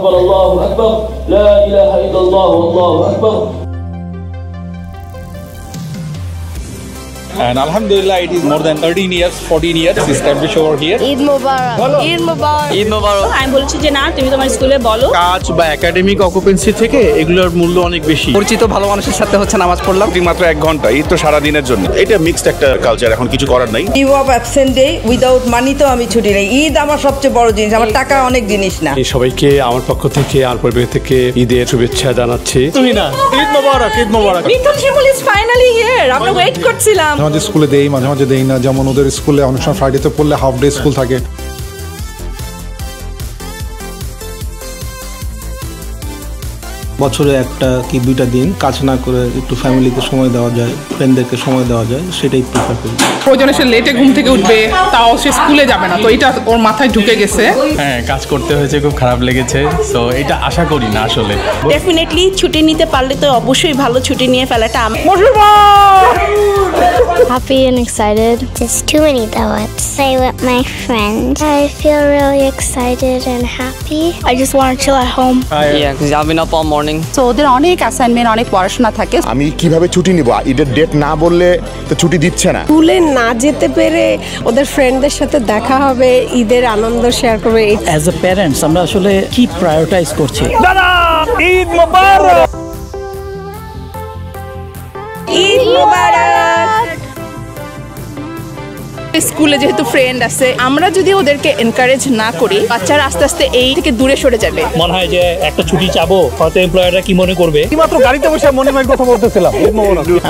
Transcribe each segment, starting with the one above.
আকবার, আল্লাহু আকবার, লা ইলাহা ইল্লাল্লাহ, আল্লাহু আকবার। And Alhamdulillah, it is more than 13 years, 14 years established over here. Eid Mubarak. Eid Mubarak. Eid Mubarak. আমি বলছি যে না, তুমি তোমার স্কুলে বলো। কাজ বা একাডেমিক অকুপেন্সি থেকে এগুলোর মূল্য অনেক বেশি। পরিচিত ভালো মানুষের সাথে হচ্ছে নামাজ পড়লাম মাত্র 1 ঘন্টা, এই তো সারা দিনের জন্য। এটা মিক্সড একটা কালচার, এখন কিছু করার নাই। Leave of absent day without money তো আমি ছুটি নেই। ঈদ আমার সবচেয়ে বড় জিনিস, আমার টাকা অনেক জিনিস না। সবাইকে আমার পক্ষ থেকে আর পরিবার থেকে ঈদের শুভেচ্ছা জানাচ্ছি। তুমি না, ঈদ মোবারক, ঈদ মোবারক। মিথুন শিমুল ইজ ফাইনালি হিয়ার। আমরা ওয়েট করছিলাম। আমাদের স্কুলে দেই, মাঝে মাঝে দেই না। যেমন ওদের স্কুলে অনেক সময় ফ্রাইডেতে পড়লে হাফ ডে স্কুল থাকে। বছরে একটা কি 2টা দিন কাজ না করে একটু ফ্যামিলিকে সময় দেওয়া যায়, ফ্রেন্ডদেরকে সময় দেওয়া যায়, সেটাই প্রিফার করি। প্রয়োজনে সে লেটে ঘুম থেকে উঠবে, তাও সে স্কুলে যাবে না, তো এটা ওর মাথায় ঢুকে গেছে। হ্যাঁ, কাজ করতে হয়েছে, খুব খারাপ লেগেছে। সো এটা আশা করি না আসলে। ডেফিনেটলি ছুটি নিতে পারলে তো অবশ্যই ভালো, ছুটি নিয়ে ফেলাটা Happy and excited. There's too many dawats. Stay with my friends. I feel really excited and happy. I just want to chill at home. Yeah, because I've been up all morning. তো ওদের অনেক assignment, অনেক পড়াশোনা থাকে। আমি কিভাবে ছুটি নিব? ঈদের ডেট না বললে তো ছুটি দিচ্ছে না। স্কুলে না যেতে পেরে ওদের ফ্রেন্ডদের সাথে দেখা হবে, ঈদের আনন্দ শেয়ার করবে। অ্যাজ এ প্যারেন্টস আমরা আসলে কি প্রায়োরিটাইজ করছি? দাদা ঈদ মোবারক, ঈদ মোবারক। স্কুলে যেহেতু ফ্রেন্ড আছে, আমরা যদি ওদেরকে এনকারেজ না করি, বাচ্চারা আস্তে আস্তে এই থেকে দূরে সরে যাবে। মনে হয় যে একটা ছুটি চাবো, হয়তো এমপ্লয়াররা কি মনে করবে। মাত্র গাড়িতে বসে মনে হয় কথা বলতেছিলাম।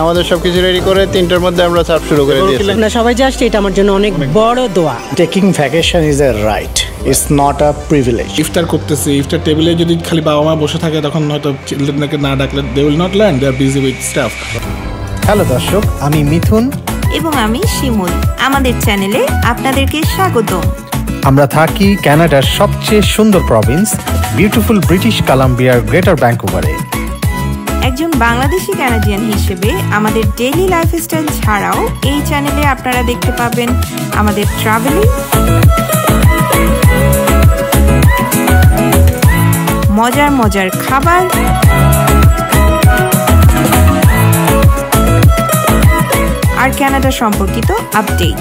আমাদের সবকিছু রেডি করে 3টার মধ্যে আমরা সার্ভ শুরু করে দিয়েছি। না সবাই জাস্ট এটা আমার জন্য অনেক বড় দোয়া। Taking vacation is a right, it's not a privilege. ইফতার করতেছি, ইফতার টেবিলে যদি খালি বাবা মা বসে থাকে, তখন হয়তো চিলড্রেনকে না ডাকলে they will not learn, they are busy with stuff. Hello দর্শক, আমি মিথুন এবং আমি শিমুল। আমাদের চ্যানেলে আপনাদেরকে স্বাগত। আমরা থাকি কানাডার সবচেয়ে সুন্দর প্রভিন্স বিউটিফুল ব্রিটিশ কলাম্বিয়ার গ্রেটার ভ্যাঙ্কুভারে। একজন বাংলাদেশি কানাডিয়ান হিসেবে আমাদের ডেইলি লাইফস্টাইল ছাড়াও এই চ্যানেলে আপনারা দেখতে পাবেন আমাদের ট্রাভেলিং, মজার মজার খাবার, আর কানাডা সম্পর্কিত আপডেট।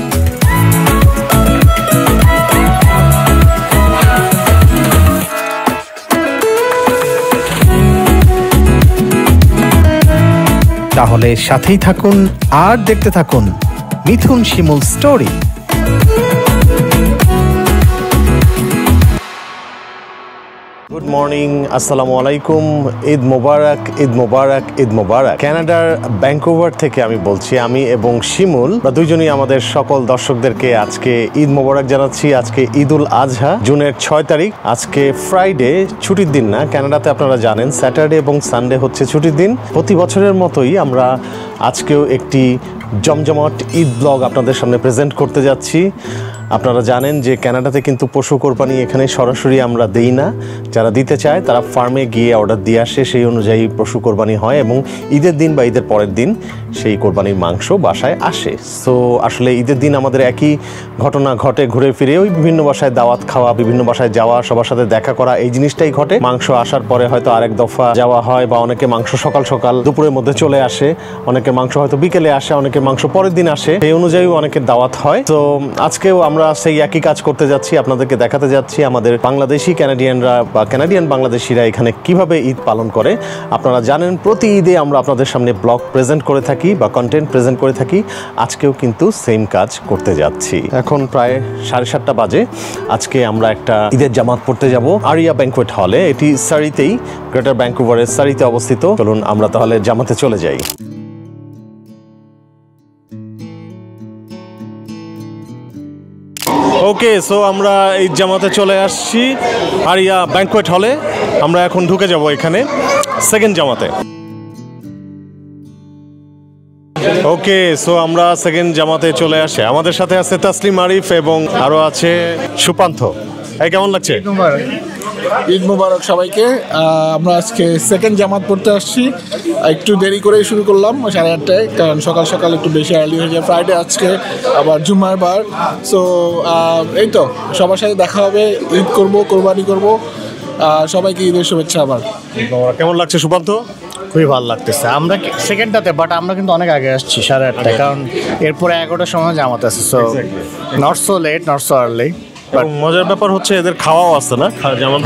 তাহলে সাথেই থাকুন আর দেখতে থাকুন মিথুন শিমুল স্টোরি। গুড মর্নিং, আসসালামু আলাইকুম, ঈদ মোবারক, ঈদ মোবারক, ঈদ মোবারক। কানাডার ভ্যাঙ্কুভার থেকে আমি বলছি, আমি এবং শিমুল বা দুইজনই আমাদের সকল দর্শকদেরকে আজকে ঈদ মোবারক জানাচ্ছি। আজকে ঈদুল আজহা, জুনের 6 তারিখ। আজকে ফ্রাইডে, ছুটির দিন না। কানাডাতে আপনারা জানেন স্যাটারডে এবং সানডে হচ্ছে ছুটির দিন। প্রতি বছরের মতোই আমরা আজকেও একটি জমজমাট ঈদ ব্লগ আপনাদের সামনে প্রেজেন্ট করতে যাচ্ছি। আপনারা জানেন যে কানাডাতে কিন্তু পশু কোরবানি এখানে সরাসরি আমরা দেই না। যারা দিতে চায় তারা ফার্মে গিয়ে অর্ডার দিয়ে আসে, সেই অনুযায়ী পশু কোরবানি হয় এবং ঈদের দিন বা ঈদের পরের দিন সেই কোরবানির মাংস বাসায় আসে। সো আসলে ঈদের দিন আমাদের একই ঘটনা ঘটে, ঘুরে ফিরে ওই বিভিন্ন বাসায় দাওয়াত খাওয়া, বিভিন্ন বাসায় যাওয়া, সবার সাথে দেখা করা, এই জিনিসটাই ঘটে। মাংস আসার পরে হয়তো আরেক দফা যাওয়া হয়, বা অনেকে মাংস সকাল সকাল দুপুরের মধ্যে চলে আসে, অনেকে মাংস হয়তো বিকেলে আসে, অনেকে মাংস পরের দিন আসে, সেই অনুযায়ী অনেকের দাওয়াত হয়। তো আজকেও আমরা সেই একই কাজ করতে যাচ্ছি, আপনাদেরকে দেখাতে যাচ্ছি আমাদের বাংলাদেশি ক্যানাডিয়ানরা বা ক্যানাডিয়ান বাংলাদেশিরা এখানে কিভাবে ঈদ পালন করে। আপনারা জানেন প্রতি ঈদে আমরা আপনাদের সামনে ব্লগ প্রেজেন্ট করে থাকি বা কন্টেন্ট প্রেজেন্ট করে থাকি। আজকেও কিন্তু সেম কাজ করতে যাচ্ছি। এখন প্রায় 7:30 বাজে। আজকে আমরা একটা ঈদের জামাত পড়তে যাব আরিয়া ব্যাংকুয়েট হলে। এটি সারিতেই, গ্রেটার ভ্যাঙ্কুভারের সারিতে অবস্থিত। চলুন আমরা তাহলে জামাতে চলে যাই। ওকে, সো আমরা এই জামাতে চলে আসছি আরিয়া ব্যাংকুয়েট হলে। আমরা এখন ঢুকে যাব এখানে সেকেন্ড জামাতে। ওকে, সো আমরা সেকেন্ড জামাতে চলে আসি। আমাদের সাথে আছে তাসলিম আরিফ এবং আরো আছে সুপান্ত। এই কেমন লাগছে? ঈদ মোবারক সবাইকে। আমরা আজকে সেকেন্ড জামাত পড়তে আসছি। একটু দেরি করেই শুরু করলাম 8:30টায়, কারণ সকাল সকাল একটু বেশি আর্লি হয়ে যায়। ফ্রাইডে আজকে, আবার জুম্মার বার। সো এই তো সবার সাথে দেখা হবে, ঈদ করব, কোরবানি করব। সবাইকে ঈদের শুভেচ্ছা আবার। কেমন লাগছে সুপান্ত? খুবই ভালো লাগতেছে। আমরা সেকেন্ডটাতে, বাট আমরা কিন্তু অনেক আগে আসছি 8:30, কারণ এরপরে 11টার সময় জামাত আছে। So not so late, not so early. মজার ব্যাপার হচ্ছে এদের খাওয়াও আছে না, যেমন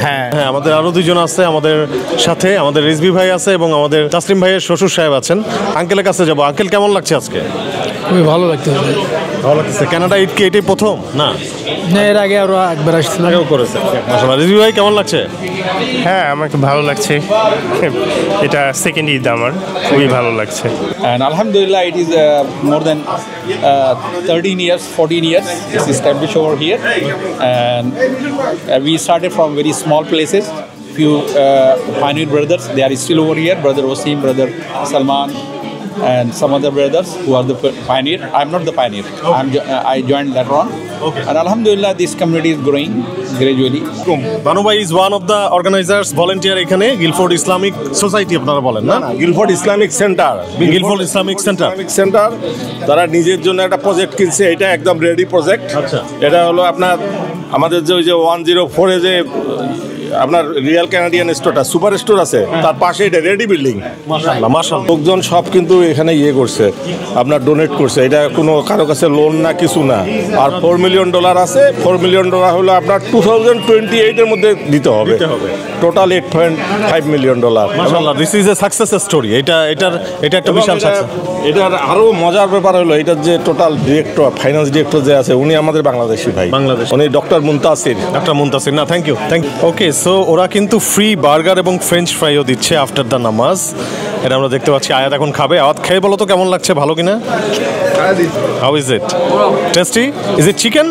হ্যাঁ, আমাদের আরো দুজন আছে আমাদের সাথে, আমাদের রিজভি ভাই আছে এবং আমাদের তাসলিম ভাইয়ের শ্বশুর সাহেব আছেন। আঙ্কেলের কাছে যাবো। আঙ্কেল কেমন লাগছে আজকে? খুবই ভালো লাগতেছে। ভালো লাগতেছে। কানাডা ঈদ কি এটাই প্রথম না? এর আগে আরো একবার আসছিলাম। আগেও করেছে। মাশাআল্লাহ। রিজভি ভাই কেমন লাগছে? হ্যাঁ, আমার খুব ভালো লাগছে। এটা সেকেন্ড ঈদ আমার, খুবই ভালো লাগছে। And Alhamdulillah, it is more than 13 years, 14 years it's established over here, and we started from very small places. Few pioneer brothers, they are still over here. Brother Wasim, brother Salman, and some other brothers who are the pioneer. I'm not the pioneer. I joined later on. Okay. And Alhamdulillah, this community is growing gradually. Banu Bhai is one of the organizers, volunteer এখানে Guildford Islamic society আপনারা বলেন না? Guildford Islamic centre, Guildford Islamic centre তারা নিজের জন্য একটা project কিনছে। এটা একদম রেডি প্রজেক্ট। আচ্ছা, এটা হলো আপনার আমাদের যে ওই যে 104-এ যে আপনার রিয়াল ক্যানাডিয়ান স্টোরটা সুপার স্টোর আছে, তার পাশে এটা রেডি বিল্ডিং। মাশাআল্লাহ, মাশাআল্লাহ। লোকজন সব কিন্তু এখানে করছে, আপনার ডোনেট করছে। এটা কোনো কারো কাছে লোন না, কিছু না। আর $4 মিলিয়ন আছে। $4 মিলিয়ন হলো আপনার 2028-এর মধ্যে দিতে হবে। Total $8.5 million. মাশাআল্লাহ, this is a success story. এটা একটা বিশাল সাকসেস। এটার আরো মজার ব্যাপার হলো এটার যে টোটাল ডিরেক্টর, ফাইন্যান্স ডিরেক্টর যে আছে, উনি আমাদের বাংলাদেশি ভাই। উনি ডক্টর মুনতাসির। না, থ্যাংক ইউ। ওকে, সো ওরা কিন্তু ফ্রি বার্গার এবং ফ্রেঞ্চ ফ্রাইও দিচ্ছে আফটার দ্য নামাজ। এটা আমরা দেখতে পাচ্ছি। আয়াত এখন খাবে। আয়াত খেয়ে বলো তো কেমন লাগছে, ভালো কিনা? How is it? Tasty? Is it chicken?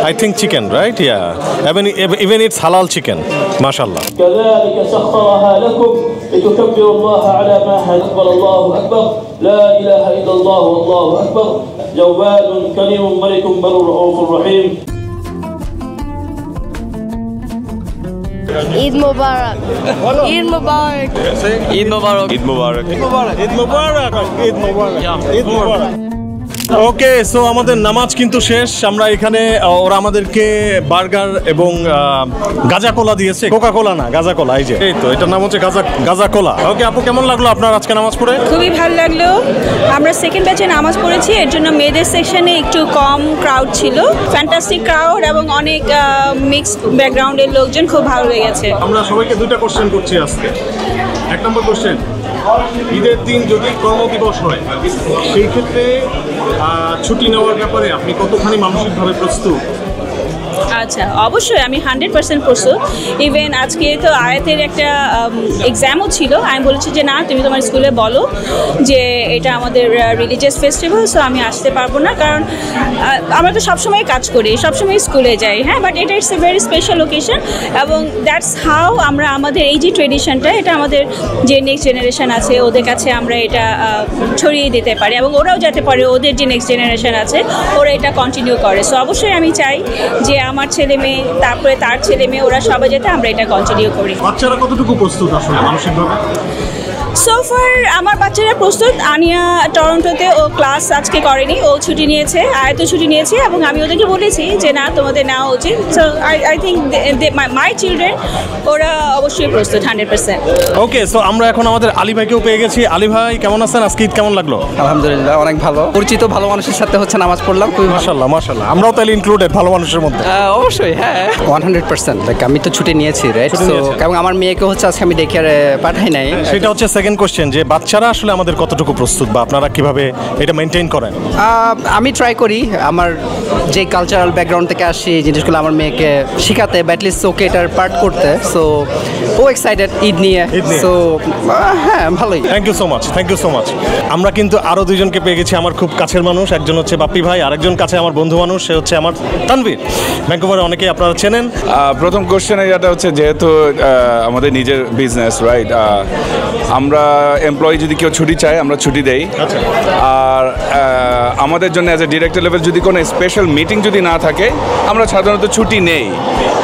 I think chicken, right? Yeah. Even it's halal chicken. MashaAllah. كذلك سخرها لكم لتكبروا الله على ما هداكم. الله أكبر. لا إله إلا الله والله أكبر. جواد كريم ملك بر رؤوف رحيم. Eid Mubarak. Eid Mubarak. Eid Mubarak. Eid Mubarak. Eid Mubarak. Eid Mubarak. Eid Mubarak. Eid Mubarak. Okay, so আমাদের নামাজ কিন্তু শেষ। আমরা এখানে ওরা আমাদেরকে burger এবং গাজা কোলা দিয়েছে। কোকা কোলা না, গাজা কোলা। এই যে, এই তো এটার নাম হচ্ছে গাজা কোলা। ওকে আপু, কেমন লাগলো আপনার আজকে নামাজ পড়ে? খুবই ভালো লাগলো। আমরা সেকেন্ড ব্যাচে নামাজ পড়েছি, এর জন্য মেয়েদের সেকশনে একটু কম ক্রাউড ছিল। ফ্যান্টাস্টিক ক্রাউড এবং অনেক মিক্সড ব্যাকগ্রাউন্ডের লোকজন, খুব ভালো লেগেছে। আমরা সবাইকে দুইটা কোশ্চেন করছি আজকে। 1 নম্বর কোশ্চেন, ঈদের দিন যদি কর্মদিবস হয়, সেই ক্ষেত্রে ছুটি নেওয়ার ব্যাপারে আপনি কতখানি মানসিকভাবে প্রস্তুত? আচ্ছা, অবশ্যই আমি 100% প্রস্তুত। ইভেন আজকে তো আয়াতের একটা এক্সামও ছিল। আমি বলেছি যে না, তুমি তোমার স্কুলে বলো যে এটা আমাদের রিলিজিয়াস ফেস্টিভ্যাল, সো আমি আসতে পারবো না, কারণ আমরা তো সবসময় কাজ করি, সবসময় স্কুলে যাই। হ্যাঁ, বাট এটা it's a very special occasion, এবং দ্যাটস হাউ আমরা আমাদের এই যে ট্রেডিশনটা, এটা আমাদের যে নেক্সট জেনারেশন আছে ওদের কাছে আমরা এটা ছড়িয়ে দিতে পারি, এবং ওরাও যাতে পারে ওদের যে নেক্সট জেনারেশন আছে ওরা এটা কন্টিনিউ করে। সো অবশ্যই আমি চাই যে আমার ছেলে মেয়ে, তারপরে তার ছেলে মেয়ে, ওরা সবাই যাতে আমরা এটা কন্টিনিউ করি। বাচ্চারা কতটুকু প্রস্তুত আসলে মানসিকভাবে? সোফার আমার বাচ্চারা প্রস্তুত। আনিয়া টরন্টোতে ও ক্লাস আজকে করেনি, ও ছুটি নিয়েছে, আয়াতও ছুটি নিয়েছে, এবং আমি ওদেরকে বলেছি যে না, তোমাদের নেওয়া উচিত। So I think my children, ওরা অবশ্যই প্রস্তুত 100%। ওকে, সো আমরা এখন আমাদের আলী ভাইকেও পেয়ে গেছি। আলী ভাই কেমন আছেন? আজকে ঈদ কেমন লাগলো? আলহামদুলিল্লাহ, অনেক ভালো। পরিচিত ভালো মানুষের সাথে হচ্ছে নামাজ পড়লাম, খুবই মাশাআল্লাহ, মাশাআল্লাহ। আমরাও তাহলে ইনক্লুডেড ভালো মানুষের মধ্যে? অবশ্যই, হ্যাঁ, 100%। লাইক আমি তো ছুটি নিয়েছি, রাইট? সো এবং আমার মেয়েকে হচ্ছে আজকে আমি দেখে পাঠাই নাই। সেটা হচ্ছে সেকেন্ড কোশ্চেন, যে বাচ্চারা আসলে আমাদের কতটুকু প্রস্তুত, বা আপনারা কিভাবে এটা মেনটেন করেন? আমি ট্রাই করি আমার যে কালচারাল ব্যাকগ্রাউন্ড থেকে আসি জিনিসগুলো আমার মেয়েকে শেখাতে, বা অ্যাটলিস্ট ওকে এটার পার্ট করতে। সো ও এক্সাইটেড ঈদ নিয়ে। সো হ্যাঁ, ভালোই। Thank you so much, thank you so much. আমরা কিন্তু আরও দুজনকে পেয়ে গেছি, আমার খুব কাছের মানুষ। একজন হচ্ছে বাপ্পি ভাই, আরেকজন কাছে আমার বন্ধু মানুষ, সে হচ্ছে আমার তানভীর। ভ্যাঙ্কুভারে অনেকেই আপনারা চেনেন। প্রথম কোশ্চেন এটা হচ্ছে, যেহেতু আমাদের নিজের বিজনেস, রাইট, আমরা এমপ্লয়ি যদি কেউ ছুটি চায় আমরা ছুটি দেই। আর আমাদের জন্য অ্যাজ এ ডিরেক্টর লেভেল যদি কোনো স্পেশাল মিটিং যদি না থাকে, আমরা সাধারণত ছুটি নেই।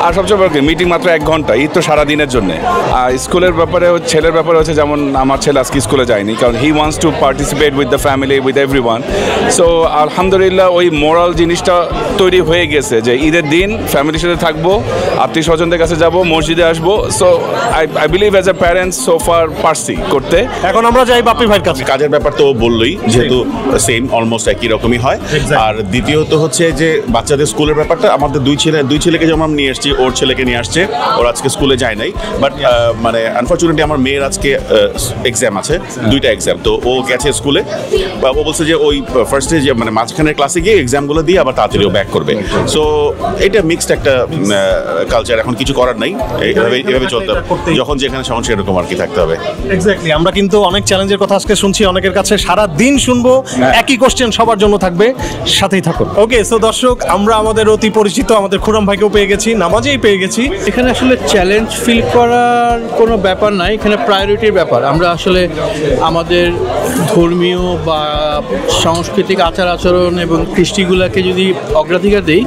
আর সবচেয়ে বড় মিটিং মাত্র 1 ঘন্টা, ঈদ তো সারাদিনের জন্যে। স্কুলের ব্যাপারে ছেলের ব্যাপারে হচ্ছে যেমন আমার ছেলে আজকে স্কুলে যায়নি, কারণ he wants to participate with the family with everyone. So আলহামদুলিল্লাহ ওই মোরাল জিনিসটা তৈরি হয়ে গেছে যে ঈদের দিন ফ্যামিলির সাথে থাকবো, আত্মীয় স্বজনদের কাছে যাব, মসজিদে আসবো। So I believe as a parents so far পারছি করতে। এখন আমরা যাই বাপ্পি ভাইয়ের কাছে। কাজের ব্যাপার তো বললোই, যেহেতু সেম অলমোস্ট একই রকমই হয়। আর দ্বিতীয়ত হচ্ছে যে বাচ্চাদের স্কুলের ব্যাপারটা, আমাদের দুই ছেলেকে যেমন নিয়ে এসছি, ওর ছেলেকে নিয়ে আসছে, ওর আজকে স্কুলে যায় নাই। বাট মানে আনফর্চুনেটলি আমার মেয়ের আজকে এক্সাম আছে, 2টা এক্সাম। তো ও গেছে স্কুলে, ও বলছে যে ওই ফার্স্টে যে মানে মাঝখানের ক্লাসে গিয়ে এক্সামগুলো দিয়ে আবার তাড়াতাড়ি ও ব্যাক করবে। সো এটা মিক্সড একটা কালচার, এখন কিছু করার নাই, এভাবে চলতে হবে, যখন যেখানে সমস্যা এরকম আর কি থাকতে হবে। এক্স্যাক্টলি, আমরা কিন্তু অনেক চ্যালেঞ্জের কথা আজকে শুনছি অনেকের কাছে, সারা দিন শুনবো, একই কোশ্চেন সবার জন্য থাকবে, সাথেই থাকুন। ওকে, সো দর্শক, আমরা আমাদের অতি পরিচিত আমাদের খুরম ভাইকেও পেয়ে গেছি, নামাজেই পেয়ে গেছি। এখানে আসলে চ্যালেঞ্জ ফিল করার কোনো ব্যাপার নাই, এখানে প্রায়োরিটির ব্যাপার। আমরা আসলে আমাদের ধর্মীয় বা সাংস্কৃতিক আচার আচরণ এবং কৃষ্টিগুলোকে যদি অগ্রাধিকার দিই,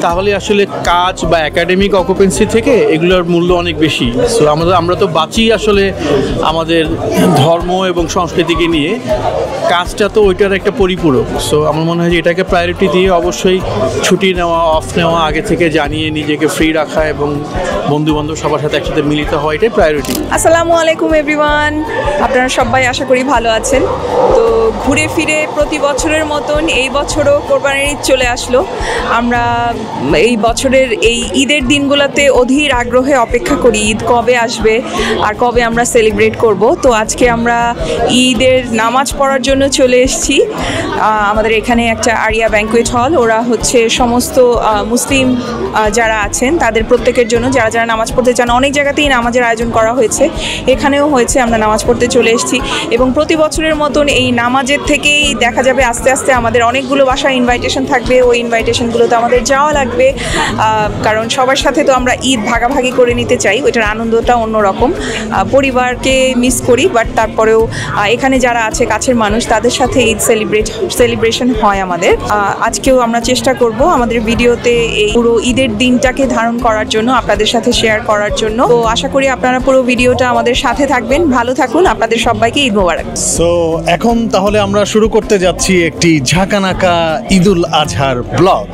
তাহলে আসলে কাজ বা একাডেমিক অকুপেন্সি থেকে এগুলোর মূল্য অনেক বেশি। সো আমরা তো বাঁচি আসলে আমাদের ধর্ম এবং সংস্কৃতিকে নিয়ে, কাজটা তো ওইটার একটা পরিপূরক। সো আমার মনে হয় যে এটাকে প্রায়োরিটি দিয়ে অবশ্যই ছুটি নেওয়া, অফ নেওয়া, আগে থেকে জানিয়ে নিজেকে ফ্রি রাখা এবং বন্ধুবান্ধব সবার সাথে একসাথে মিলিত হওয়া, এটাই প্রায়োরিটি। আসসালামু আলাইকুম এভরিওয়ান, আপনারা সবাই আশা করি ভালো আছেন। তো ঘুরে ফিরে প্রতি বছরের মতন এই বছরও কোরবানির ঈদ চলে আসলো। আমরা এই বছরের এই ঈদের দিনগুলোতে অধীর আগ্রহে অপেক্ষা করি ঈদ কবে আসবে আর কবে আমরা সেলিব্রেট করব। তো আজকে আমরা ঈদের নামাজ পড়ার জন্য চলে এসেছি। আমাদের এখানে একটা আরিয়া ব্যাংকুয়েট হল, ওরা হচ্ছে সমস্ত মুসলিম যারা আছেন তাদের প্রত্যেকের জন্য, যারা যারা নামাজ পড়তে চান, অনেক জায়গাতেই নামাজের আয়োজন করা হয়েছে, এখানেও হয়েছে। আমরা নামাজ পড়তে চলে এসেছি এবং প্রতি বছরের মতন এই নামাজের থেকেই দেখা যাবে আস্তে আস্তে আমাদের অনেকগুলো বাসায় ইনভাইটেশন থাকবে। ওই ইনভাইটেশনগুলোতে আমাদের যাওয়া লাগবে, কারণ সবার সাথে তো আমরা ঈদ ভাগাভাগি করে নিতে চাই, ওইটার আনন্দটা অন্যরকম। পরিবারকে মিস করি, বাট তারপরেও এখানে যারা আছে কাছের মানুষ, তাদের সাথে ঈদ সেলিব্রেশন হয় আমাদের। আজকেও আমরা চেষ্টা করব আমাদের ভিডিওতে এই পুরো ঈদের দিনটাকে ধারণ করার জন্য, আপনাদের সাথে শেয়ার করার জন্য। তো আশা করি আপনারা পুরো ভিডিওটা আমাদের সাথে থাকবেন। ভালো থাকুন, আপনাদের সবাইকে ঈদ মোবারক। সো এখন তাহলে আমরা শুরু করতে যাচ্ছি একটি ঝাঁকানাকা ঈদুল আজহার ব্লগ।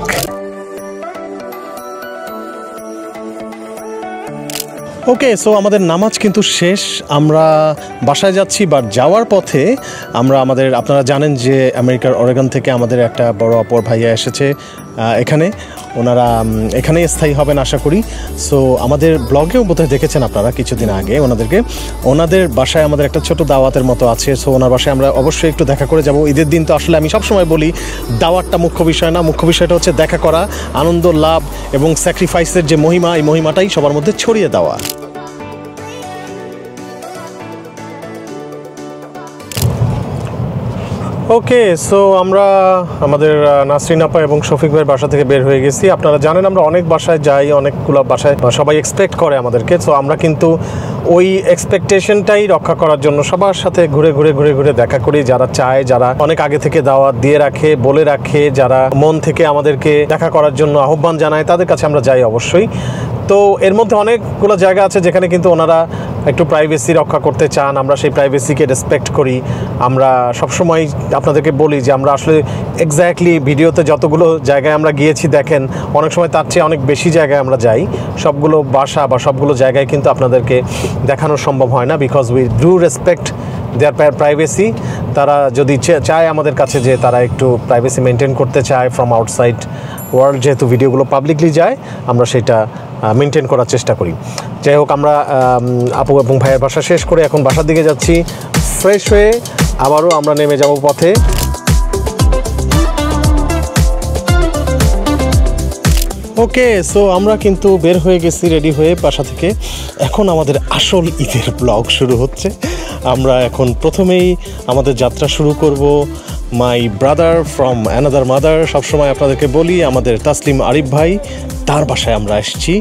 ওকে, সো আমাদের নামাজ কিন্তু শেষ, আমরা বাসায় যাচ্ছি। বাট যাওয়ার পথে আপনারা জানেন যে আমেরিকার অরেগন থেকে আমাদের একটা বড় অপর ভাইয়া এসেছে এখানে, ওনারা এখানেই স্থায়ী হবেন আশা করি। সো আমাদের ব্লগেও বোধহয় দেখেছেন আপনারা কিছুদিন আগে ওনাদের বাসায় আমাদের একটা ছোট দাওয়াতের মতো আছে। সো ওনার বাসায় আমরা অবশ্যই একটু দেখা করে যাব। ঈদের দিন তো আসলে আমি সবসময় বলি দাওয়াতটা মুখ্য বিষয় না, মুখ্য বিষয়টা হচ্ছে দেখা করা, আনন্দ লাভ এবং স্যাক্রিফাইসের যে মহিমা, এই মহিমাটাই সবার মধ্যে ছড়িয়ে দেওয়া। ওকে, সো আমরা আমাদের নাসরিন আপা এবং শফিক ভাইয়ের বাসা থেকে বের হয়ে গেছি। আপনারা জানেন আমরা অনেক বাসায় যাই, অনেকগুলো বাসায় সবাই এক্সপেক্ট করে আমাদেরকে। সো আমরা কিন্তু ওই এক্সপেকটেশনটাই রক্ষা করার জন্য সবার সাথে ঘুরে ঘুরে ঘুরে ঘুরে দেখা করি। যারা চায়, যারা অনেক আগে থেকে দাওয়াত দিয়ে রাখে, বলে রাখে, যারা মন থেকে আমাদেরকে দেখা করার জন্য আহ্বান জানায়, তাদের কাছে আমরা যাই অবশ্যই। তো এর মধ্যে অনেকগুলো জায়গা আছে যেখানে কিন্তু ওনারা একটু প্রাইভেসি রক্ষা করতে চান, আমরা সেই প্রাইভেসিকে রেসপেক্ট করি। আমরা সবসময় আপনাদেরকে বলি যে আমরা আসলে এক্স্যাক্টলি ভিডিওতে যতগুলো জায়গায় আমরা গিয়েছি দেখেন, অনেক সময় তার চেয়ে অনেক বেশি জায়গায় আমরা যাই। সবগুলো বাসা বা সবগুলো জায়গায় কিন্তু আপনাদেরকে দেখানো সম্ভব হয় না, because we do respect there privacy. তারা যদি চায় আমাদের কাছে যে তারা একটু প্রাইভেসি মেনটেন করতে চায় ফ্রম আউটসাইড ওয়ার্ল্ড, যেহেতু ভিডিওগুলো পাবলিকলি যায়, আমরা সেটা মেনটেন করার চেষ্টা করি। যাই হোক, আমরা আপু এবং ভাইয়ের বাসা শেষ করে এখন বাসার দিকে যাচ্ছি। ফ্রেশ হয়ে আবারও আমরা নেমে যাব পথে। ওকে, সো আমরা কিন্তু বের হয়ে গেছি রেডি হয়ে বাসা থেকে। এখন আমাদের আসল ঈদের ব্লগ শুরু হচ্ছে। আমরা এখন প্রথমেই আমাদের যাত্রা শুরু করব my brother from another mother. সবসময় আপনাদেরকে বলি আমাদের তাসলিম আরিফ ভাই, তার বাসায় আমরা এসেছি।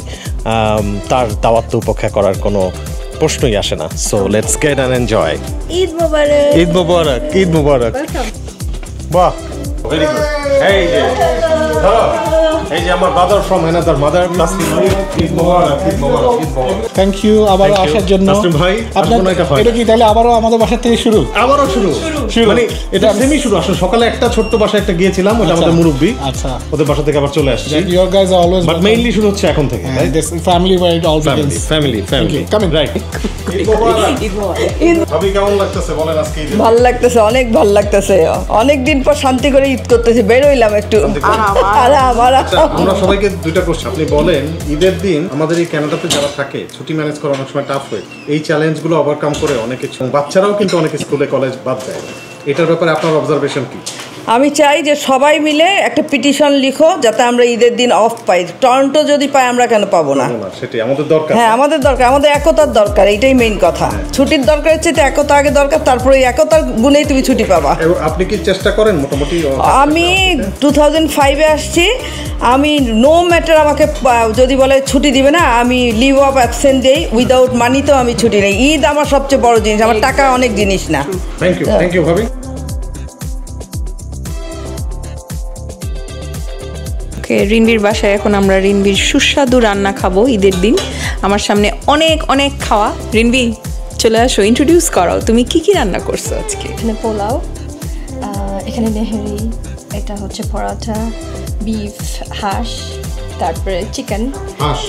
তার দাওয়াত তো উপেক্ষা করার কোনো প্রশ্নই আসে না। So let's get and enjoy. Eid Mubarak. Eid Mubarak, Eid Mubarak. বাহ, ভেরি গুড। এই যে এই যে আমার brother from another mother Nasrin ভাই, ঈদ মোবারক, ঈদ মোবারক, ঈদ মোবারক। থ্যাংক ইউ আবারও Thank you. আসার জন্য। নাসরিন ভাই, আপনার আজকে এটা হয়। এটা কি তাহলে আবারও আমাদের বাসা থেকে শুরু? আবারও শুরু মানে এটা সেমি শুরু। আসলে সকালে একটা ছোট্ট বাসায় একটা গিয়েছিলাম, ওটা আমাদের মুরব্বি, আচ্ছা, ওদের বাসা থেকে আবার চলে আসছি। Your guys are always but mainly শুরু হচ্ছে এখন থেকে, right? This family where it all begins. Family Coming. Right. ভাবি কেমন লাগতেছে বলেন আজকে ঈদে? ভাল লাগতেছে, অনেক ভাল লাগতেছে। অনেক দিন পর শান্তি করে ঈদ করতেছি, বের হইলাম একটু আরাম। আমরা সবাইকে দুইটা কোশ্চেন, আপনি বলেন ঈদের দিন আমাদের এই কানাডাতে যারা থাকে ছুটি ম্যানেজ করা অনেক সময় টাফ হয়, এই চ্যালেঞ্জগুলো ওভারকাম করে অনেকে, বাচ্চারাও কিন্তু অনেক স্কুলে কলেজ বাদ যায়, এটার ব্যাপারে আপনার অবজারভেশন কি? আমি চাই যে সবাই মিলে একটা পিটিশন লিখো যাতে আমরা ঈদের দিন অফ পাই। টরন্টো যদি পাই, আমরা কেন পাবো না? সেটাই আমাদের দরকার। হ্যাঁ, আমাদের দরকার, আমাদের একতার দরকার, এইটাই মেইন কথা। ছুটির দরকার হচ্ছে তো একতা আগে দরকার, তারপরে একতার গুণেই তুমি ছুটি পাবা। আপনি কি চেষ্টা করেন মোটামুটি? আমি 2005-এ আসছি। আমি নো ম্যাটার, আমাকে যদি বলে ছুটি দিবে না, আমি লিভ অফ অ্যাবসেন্ট দেই, উইদাউট মানি তো আমি ছুটি নেই। ঈদ আমার সবচেয়ে বড় জিনিস, আমার টাকা অনেক জিনিস না। থ্যাংক ইউ ভাবি। রিনবির বাসায় এখন আমরা রিনবির সুস্বাদু রান্না খাবো ঈদের দিন। আমার সামনে অনেক অনেক খাওয়া। রিনবি, চলে আসো, ইন্ট্রোডিউস করো, তুমি কি কি রান্না করছো আজকে? এখানে পোলাও, এখানে নেহেরি, এটা হচ্ছে পরাঠা, বিফ, হাঁস, তারপরে চিকেন। হাঁস?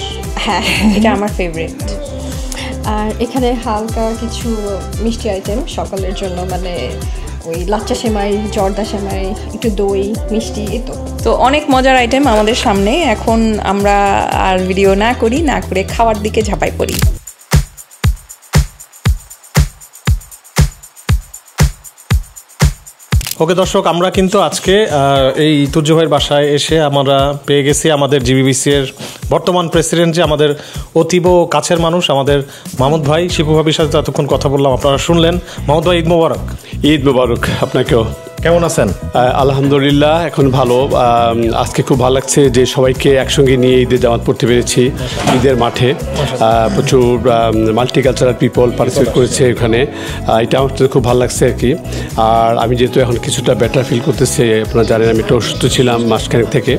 হ্যাঁ, এটা আমার ফেভারিট। আর এখানে হালকা কিছু মিষ্টি আইটেম সকালের জন্য, মানে ওই লাচ্চা সেমাই, জর্দা সেমাই, একটু দই, মিষ্টি, এই তো অনেক মজার আইটেম আমাদের সামনে। এখন আমরা আর ভিডিও না করে খাওয়ার দিকে ঝাঁপাই পড়ি। ওকে দর্শক, আমরা কিন্তু আজকে এই তুর্য ভাইয়ের বাসায় এসে আমরা পেয়ে গেছি আমাদের জিবিবিসি এর বর্তমান প্রেসিডেন্ট, যে আমাদের অতীব কাছের মানুষ, আমাদের মাহমুদ ভাই। শিপু ভাবির সাথে এতক্ষণ কথা বললাম, আপনারা শুনলেন। মাহমুদ ভাই, ঈদ মোবারক। ঈদ মোবারক আপনাকেও। কেমন আছেন? আলহামদুলিল্লাহ, এখন ভালো। আজকে খুব ভালো লাগছে যে সবাইকে একসঙ্গে নিয়ে ঈদের জামাত পড়তে পেরেছি ঈদের মাঠে। প্রচুর মাল্টিকালচারাল পিপল পার্টিসিপেট করেছে এখানে, এটা আমার খুব ভালো লাগছে আর কি। আর আমি যেহেতু এখন কিছুটা বেটার ফিল করতেছি, আপনারা জানেন আমি একটু অসুস্থ ছিলাম মাসখানেক থেকে,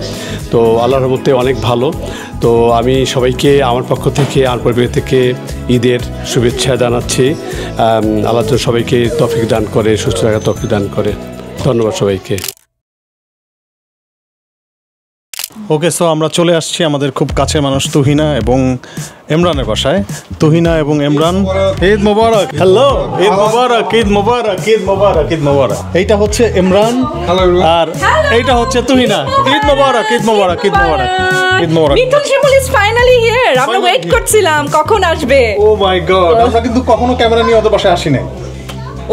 তো আল্লাহর রহমতে অনেক ভালো। তো আমি সবাইকে আমার পক্ষ থেকে, আমার পরিবার থেকে ঈদের শুভেচ্ছা জানাচ্ছি। আল্লাহ তো সবাইকে তৌফিক দান করে, সুস্থ থাকার তৌফিক দান করে। ধন্যবাদ সবাইকে। ওকে, সো আমরা চলে আসছি আমাদের খুব কাছের মানুষ তুহিনা এবং ইমরানের বাসায়। তুহিনা এবং ইমরান, ঈদ মোবারক। হ্যালো, ঈদ মোবারক, ঈদ মোবারক, ঈদ মোবারক, ঈদ মোবারক। এইটা হচ্ছে ইমরান আর এইটা হচ্ছে তুহিনা। ঈদ মোবারক, ঈদ মোবারক, ঈদ মোবারক, ঈদ মোবারক। মিথুন শিমুল ইজ ফাইনালি হিয়ার। আমরা ওয়েট করছিলাম কখন আসবে। ও মাই গড, আমরা কিন্তু কখনো ক্যামেরা নিয়ে ওদের বাসায় আসি নাই।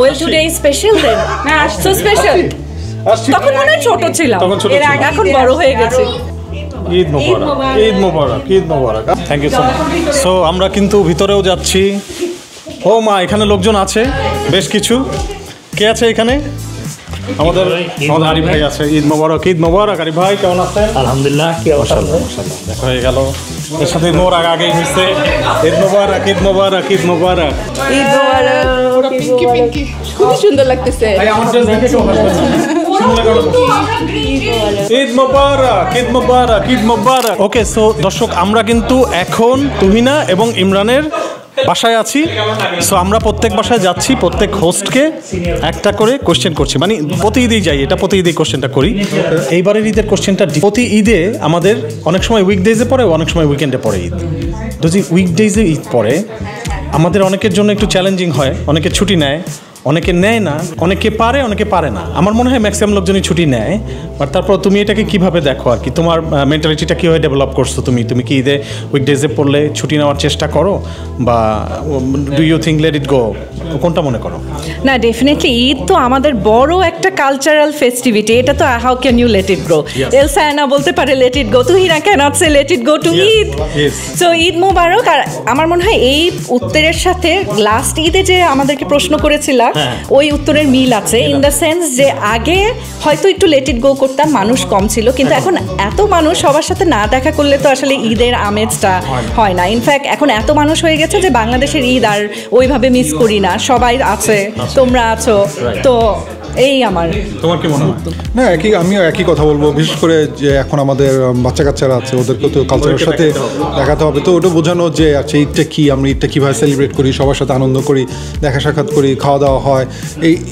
ওয়েল টুডে ইজ স্পেশাল দেন। হ্যাঁ, সো স্পেশাল। তখন মনে ছোট ছিলাম, এর আগে এখন বড় হয়ে গেছে। Eid Mubarak, Eid Mubarak, Eid Mubarak. Thank you so much. So আমরা কিন্তু ভিতরেও যাচ্ছি। ও মা, এখানে লোকজন আছে বেশ কিছু। কে আছে এখানে? আমাদের আরিফ ভাই আছে। ঈদ মোবারক, ঈদ মোবারক। আরিফ ভাই কেমন আছেন? আলহামদুলিল্লাহ, কি অবস্থা? দেখা হয়ে গেল, এর সাথে ঈদ মোবারক আগেই হয়েছে। ঈদ মোবারক, ঈদ মোবারক, ঈদ মোবারক, ঈদ মোবারক। পিঙ্কি পিঙ্কি খুব সুন্দর লাগতেছে। আমার ড্রেস দেখে কেমন লাগছে? ঈদ মোবারক, ঈদ মোবারক, ঈদ মোবারক। ওকে, সো দর্শক, আমরা কিন্তু এখন তুহিনা এবং ইমরানের বাসায় আছি। সো আমরা প্রত্যেক বাসায় যাচ্ছি, প্রত্যেক হোস্টকে একটা করে কোশ্চেন করছি, মানে প্রতি ঈদেই যাই, এটা প্রতি ঈদেই কোশ্চেনটা করি। এইবারের ঈদের কোশ্চেনটা, প্রতি ঈদে আমাদের অনেক সময় উইকডেজে পড়ে, অনেক সময় উইকেন্ডে পড়ে ঈদ। যদি উইকডেজে ঈদ পড়ে, আমাদের অনেকের জন্য একটু চ্যালেঞ্জিং হয়। অনেকে ছুটি নেয়, অনেকে নেয় না, অনেকে পারে, অনেকে পারে না। আমার মনে হয় ম্যাক্সিমাম লোকজনই ছুটি নেয়। বাট তারপর তুমি এটাকে কিভাবে দেখো আর কি, তোমার মেন্টালিটিটা কীভাবে ডেভেলপ করছো তুমি? তুমি কি ঈদে উইকডেজে পড়লে ছুটি নেওয়ার চেষ্টা করো, বা do you think let it go, কোনটা মনে করো? না, ডেফিনেটলি ঈদ তো আমাদের বড় একটা কালচারাল ফেস্টিভিটি। এটা তো how can you let it go? Elsa Anna বলতে পারে let it go, Tuhina can't say let it go to Eid. So Eid Mubarak. আর আমার মনে হয় এই উত্তরের সাথে লাস্ট ঈদে যে আমাদেরকে প্রশ্ন করেছিল, ওই উত্তরের মিল আছে, ইন দ্য সেন্স যে আগে হয়তো একটু লেট ইট গো করতাম, মানুষ কম ছিল, কিন্তু এখন এত মানুষ, সবার সাথে না দেখা করলে তো আসলে ঈদের আমেজটা হয় না। ইনফ্যাক্ট এখন এত মানুষ হয়ে গেছে যে বাংলাদেশের ঈদ আর ওইভাবে মিস করি না। সবাই আছে, তোমরা আছো, তো এই আমার। তোমার কি মনে হয়? না, আমিও একই কথা বলবো। বিশেষ করে যে এখন আমাদের বাচ্চা কাচ্চারা আছে, ওদেরকে তো কালচারের সাথে দেখাতে হবে। তো ওটা বোঝানো যে আচ্ছা ঈদটা কি, আমরা ঈদটা কীভাবে সেলিব্রেট করি, সবার সাথে আনন্দ করি, দেখা সাক্ষাৎ করি, খাওয়া দাওয়া হয়,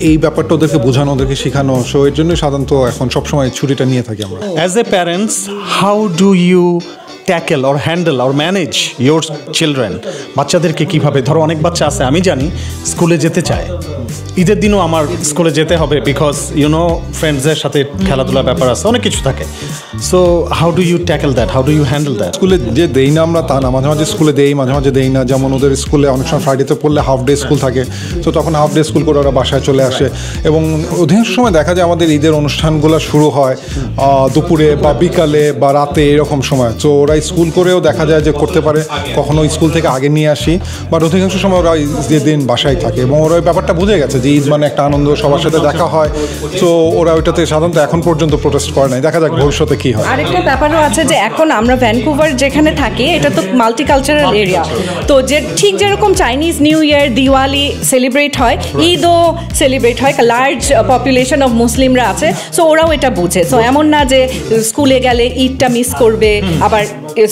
এই ব্যাপারটা ওদেরকে বোঝানো, ওদেরকে শেখানো। সো এর জন্য সাধারণত এখন সবসময় ছুটিটা নিয়ে থাকি আমরা। As a parents, how do you tackle or handle or manage your children? বাচ্চাদেরকে কীভাবে, ধরো অনেক বাচ্চা আছে, আমি জানি স্কুলে যেতে চায়, ঈদের দিনও আমার স্কুলে যেতে হবে বিকজ ফ্রেন্ডসদের সাথে খেলাধুলার ব্যাপার আছে, অনেক কিছু থাকে। So how do you tackle that, how do you handle that? স্কুলে যে দেই না আমরা তা না, মাঝে মাঝে স্কুলে দেই, মাঝে মাঝে দেই না। যেমন ওদের স্কুলে অনেক সময় ফ্রাইডেতে পড়লে হাফ ডে স্কুল থাকে, তো তখন হাফ ডে স্কুল করে ওরা বাসায় চলে আসে। এবং অধিকাংশ সময় দেখা যায় আমাদের ঈদের অনুষ্ঠানগুলো শুরু হয় দুপুরে বা বিকালে বা রাতে, এরকম সময়। তো ওরা স্কুল করেও দেখা যায় যে করতে পারে, কখনো স্কুল থেকে আগে নিয়ে আসি, বাট অধিকাংশ সময় ওরা ঈদের দিন বাসায় থাকে এবং ওরা ওই ব্যাপারটা বুঝে গেছে যে ঈদ মানে একটা আনন্দ, সবার সাথে দেখা হয়। তো ওরা ওইটাতে সাধারণত এখন পর্যন্ত প্রোটেস্ট করে নাই, দেখা যাক ভবিষ্যতে কি হয়। আরেকটা ব্যাপারও আছে যে এখন আমরা ভ্যানকুভার যেখানে থাকি, এটা তো মাল্টিকালচারাল এরিয়া। তো যে ঠিক যেরকম Chinese new year, Diwali celebrate হয়, ঈদও সেলিব্রেট হয়, লার্জ পপুলেশন অফ মুসলিমরা আছে, সো ওরাও এটা বুঝে। সো এমন না যে স্কুলে গেলে ঈদটা মিস করবে, আবার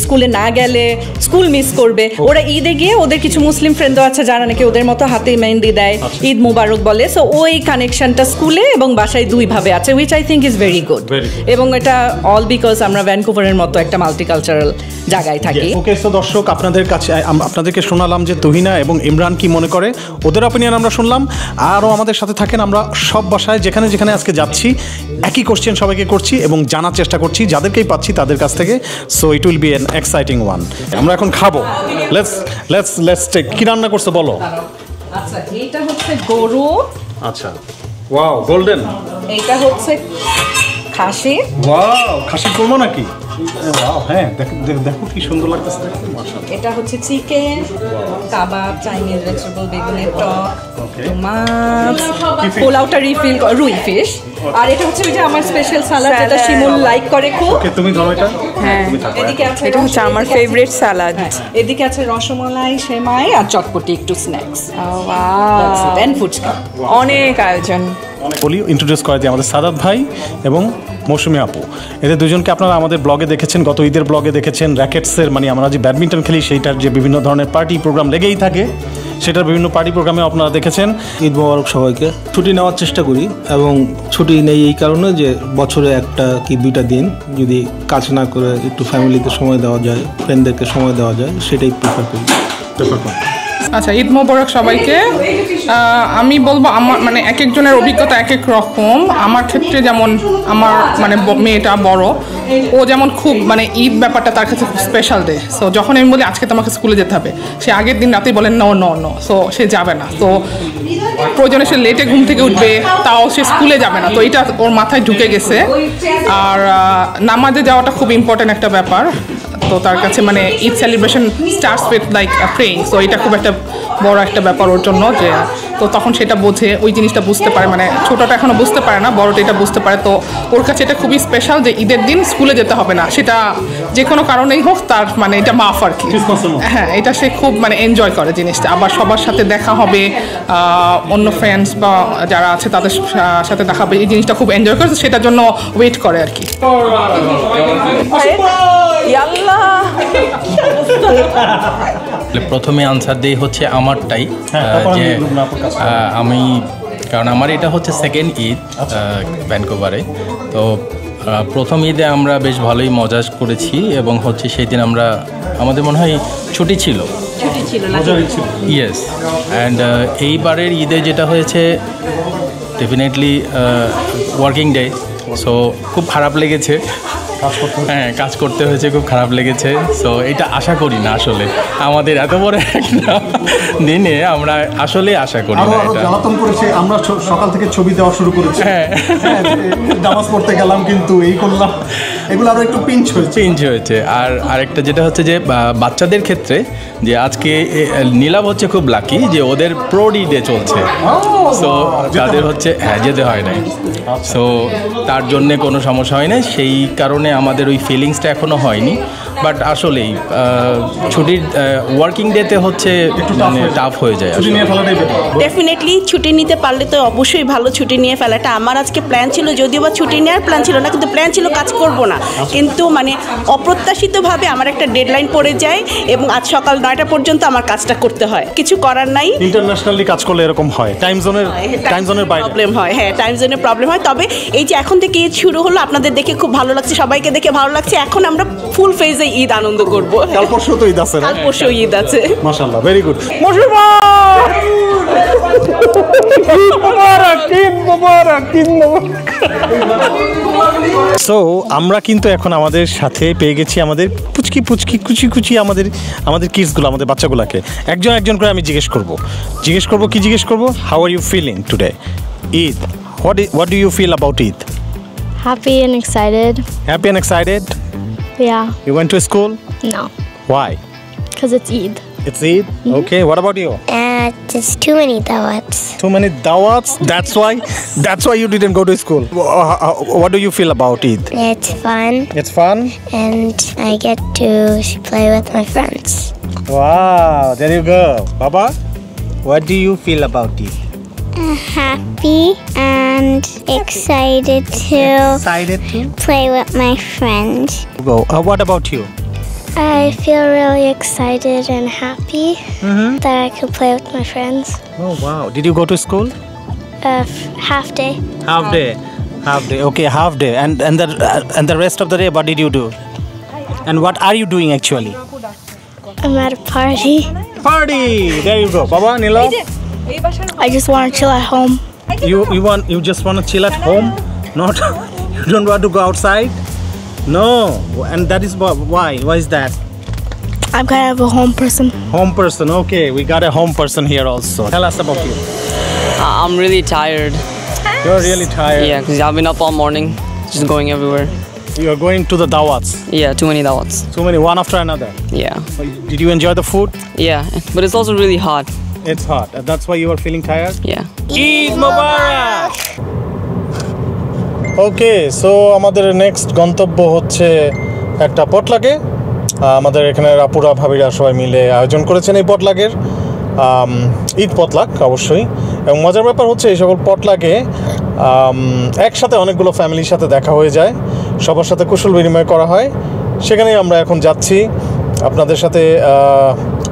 স্কুলে না গেলে স্কুল মিস করবে। ওরা ঈদে গিয়ে ওদের কিছু মুসলিম ফ্রেন্ডও আছে যারা নাকি ওদের মতো হাতে মেহেন্দি দেয়, ঈদ মুবারক বলে। সো ওই কানেকশনটা স্কুলে এবং বাসায় দুইভাবে আছে, which I think is very good. এবং এটা অল বিকজ আমরা ভ্যানকুভারের মতো একটা মাল্টিকালচারাল জায়গায় থাকি। ওকে, সো দর্শক, আপনাদের কাছে আপনাদেরকে শোনালাম যে তুহিনা এবং ইমরান কি মনে করে, ওদের অপিনিয়ন আমরা শুনলাম। আরও আমাদের সাথে থাকেন, আমরা সব বাসায় যেখানে যেখানে আজকে যাচ্ছি একই কোশ্চেন সবাইকে করছি এবং জানার চেষ্টা করছি যাদেরকেই পাচ্ছি তাদের কাছ থেকে। So it will be an exciting one. আমরা এখন খাবো। Let's take. কি রান্না করছো বলো? আচ্ছা, এটা হচ্ছে গরু। আচ্ছা, ওয়াও, গোল্ডেন। এটা হচ্ছে খাসি। ওয়াও, খাসি করবো নাকি? ওয়াও, হ্যাঁ, দেখো কি সুন্দর লাগতেছে। এটা হচ্ছে চিকেন, কাবাব, চাইনিজ ভেজিটেবল, বেগুনের টক, মাছ, পোলাওটা রিফিল রুই ফিশ। আর এটা হচ্ছে ওই যে আমার স্পেশাল সালাদ যেটা শিমুল লাইক করে খুব। ওকে, তুমি ধরো এটা। হ্যাঁ, এদিকে আছে, এটা হচ্ছে আমার ফেভারিট সালাদ। এদিকে আছে রসমালাই, সেমাই আর চটপটি একটু স্ন্যাক্স। দেন ফুডস কাপ। অনেক আয়োজন। বলি, ইন্ট্রোডিউস করে দিই আমাদের সাদাত ভাই এবং মৌসুমী আপু। এদের দুজনকে আপনারা আমাদের ব্লগে দেখেছেন, গত ঈদের ব্লগে দেখেছেন। র্যাকেটসের মানে আমরা যে ব্যাডমিন্টন খেলি সেইটার যে বিভিন্ন ধরনের পার্টি প্রোগ্রাম লেগেই থাকে, সেটার বিভিন্ন পার্টি প্রোগ্রামে আপনারা দেখেছেন। ঈদ মোবারক সবাইকে। ছুটি নেওয়ার চেষ্টা করি এবং ছুটি নেই এই কারণে যে বছরে একটা কি দুইটা দিন যদি কাজ না করে একটু ফ্যামিলিতে সময় দেওয়া যায়, ফ্রেন্ডদেরকে সময় দেওয়া যায়, সেটাই প্রিফার করি। আচ্ছা, ঈদ মোবারক সবাইকে। আমি বলবো আমার মানে এক একজনের অভিজ্ঞতা এক এক রকম। আমার ক্ষেত্রে যেমন আমার মানে মেয়েটা বড়, ও যেমন খুব মানে ঈদ ব্যাপারটা তার কাছে খুব স্পেশাল ডে। সো যখন আমি বলি আজকে তোমাকে স্কুলে যেতে হবে, সে আগের দিন রাতেই বলেন নো নো নো, সো সে যাবে না। তো প্রয়োজনে সে লেটে ঘুম থেকে উঠবে, তাও সে স্কুলে যাবে না। তো এটা ওর মাথায় ঢুকে গেছে। আর নামাজে যাওয়াটা খুব ইম্পর্টেন্ট একটা ব্যাপার। তো তার কাছে মানে Eid celebration starts with like praying. So এটা খুব একটা বড় একটা ব্যাপার ওর জন্য, যে তো তখন সেটা বোঝে, ওই জিনিসটা বুঝতে পারে। মানে ছোটটা এখনো বুঝতে পারে না, বড়টা এটা বুঝতে পারে। তো ওর কাছে এটা খুবই স্পেশাল যে ঈদের দিন স্কুলে যেতে হবে না, সেটা যে কোনো কারণেই হোক, তার মানে এটা মাফ আর কি। হ্যাঁ, এটা সে খুব মানে এনজয় করে জিনিসটা। আবার সবার সাথে দেখা হবে, অন্য ফ্রেন্ডস বা যারা আছে তাদের সাথে দেখা হবে, এই জিনিসটা খুব এনজয় করে, সেটার জন্য ওয়েট করে আর কি। প্রথমে আনসার দেই হচ্ছে আমারটাই, যে আমি, কারণ আমার এটা হচ্ছে সেকেন্ড ঈদ ভ্যানকুভারে। তো প্রথম ঈদে আমরা বেশ ভালোই মজা করেছি এবং হচ্ছে সেই দিন আমাদের মনে হয় ছুটি ছিল। ইয়েস, অ্যান্ড এইবারের ঈদে যেটা হয়েছে ডেফিনেটলি ওয়ার্কিং ডে। সো খুব খারাপ লেগেছে। হ্যাঁ, কাজ করতে হয়েছে, খুব খারাপ লেগেছে। সো এটা আশা করি না, আসলে আমাদের এত বড় একটা দিনে আমরা আসলে আশা করি না। এটা জ্বালাতন করেছে, আমরা সকাল থেকে ছবি দেওয়া শুরু করেছি। হ্যাঁ, নামাজ পড়তে গেলাম কিন্তু এই করলাম, এগুলো আরো একটু পিঞ্চ হয়েছে। আর আরেকটা যেটা হচ্ছে যে বাচ্চাদের ক্ষেত্রে, যে আজকে নীলাভ হচ্ছে খুব লাকি যে ওদের প্রো-ডি ডে চলছে। সো তাদের হচ্ছে যেতে হয় নাই। সো তার জন্যে কোনো সমস্যা হয় না, সেই কারণে আমাদের ওই ফিলিংসটা এখনও হয়নি। বাট আসলেই ছুটির ওয়ার্কিং ডেতে হচ্ছে মানে টাফ হয়ে যায়। ডেফিনেটলি ছুটি নিতে পারলে তো অবশ্যই ভালো, ছুটি নিয়ে ফেলাটা। আমার আজকে প্ল্যান ছিল, যদিও বা ছুটি নেওয়ার প্ল্যান ছিল না, কিন্তু প্ল্যান ছিল কাজ করব না, কিন্তু মানে অপ্রত্যাশিতভাবে আমার একটা ডেডলাইন পড়ে যায় এবং আজ সকাল 9টা পর্যন্ত আমার কাজটা করতে হয়। কিছু করার নাই। ইন্টারন্যাশনালি কাজ করলে এরকম হয়, টাইম জোনের বাইরে প্রবলেম হয়। হ্যাঁ, টাইম জোনের প্রবলেম হয়। তবে এই যে এখন থেকে ঈদ শুরু হলো, আপনাদের দেখে খুব ভালো লাগছে, সবাইকে দেখে ভালো লাগছে। এখন আমরা ফুল ফেজে ঈদ আনন্দ করব। কাল পরশু তো ঈদ আছে, কাল পরশু ঈদ আছে। মাশাআল্লাহ, ভেরি গুড। সো আমরা কিন্তু এখন আমাদের সাথে পেয়ে গেছি আমাদের পুচকি পুচকি কুচি কুচি আমাদের কিডসগুলো, আমাদের বাচ্চাগুলোকে একজন করে আমি জিজ্ঞেস করব কি জিজ্ঞেস করব? How are you feeling today? Eid, what do you feel about Eid? Happy and excited. Happy and excited? Yeah. You went to school? No. Why? Because it's Eid. It's Eid? Okay, what about you? Just too many dawats. Too many dawats? That's why you didn't go to school. What do you feel about Eid? It's fun. It's fun? And I get to play with my friends. Wow, there you go. Baba, what do you feel about Eid? Happy and excited to play with my friends. What about you? I feel really excited and happy that I could play with my friends. Oh wow! Did you go to school? Half day. Half day. Okay, half day. And the rest of the day, what did you do? And what are you doing actually? I'm at a party. Party. There you go. Baba, Nilo. I just want to chill at home. You just want to chill at home? Not you don't want to go outside? No. And that is why? Why is that? I'm kind of a home person. Home person. Okay, we got a home person here also. Tell us about you. I'm really tired. You're really tired? Yeah, because I've been up all morning, just going everywhere. You're going to the dawats? Yeah, too many dawats. Too many, one after another? Yeah. Did you enjoy the food? Yeah, but it's also really hot. It's hot. That's why you are feeling tired? Yeah. Eid Mubarak! Okay, so আমাদের next গন্তব্য হচ্ছে একটা পটলাকে। আমাদের এখানে আপুরা ভাবিরা সবাই মিলে আয়োজন করেছেন এই পটলাকের, ঈদ পটলাক অবশ্যই। এবং মজার ব্যাপার হচ্ছে এই সকল পটলাকে একসাথে অনেকগুলো ফ্যামিলির সাথে দেখা হয়ে যায়, সবার সাথে কুশল বিনিময় করা হয়। সেখানেই আমরা এখন যাচ্ছি, আপনাদের সাথে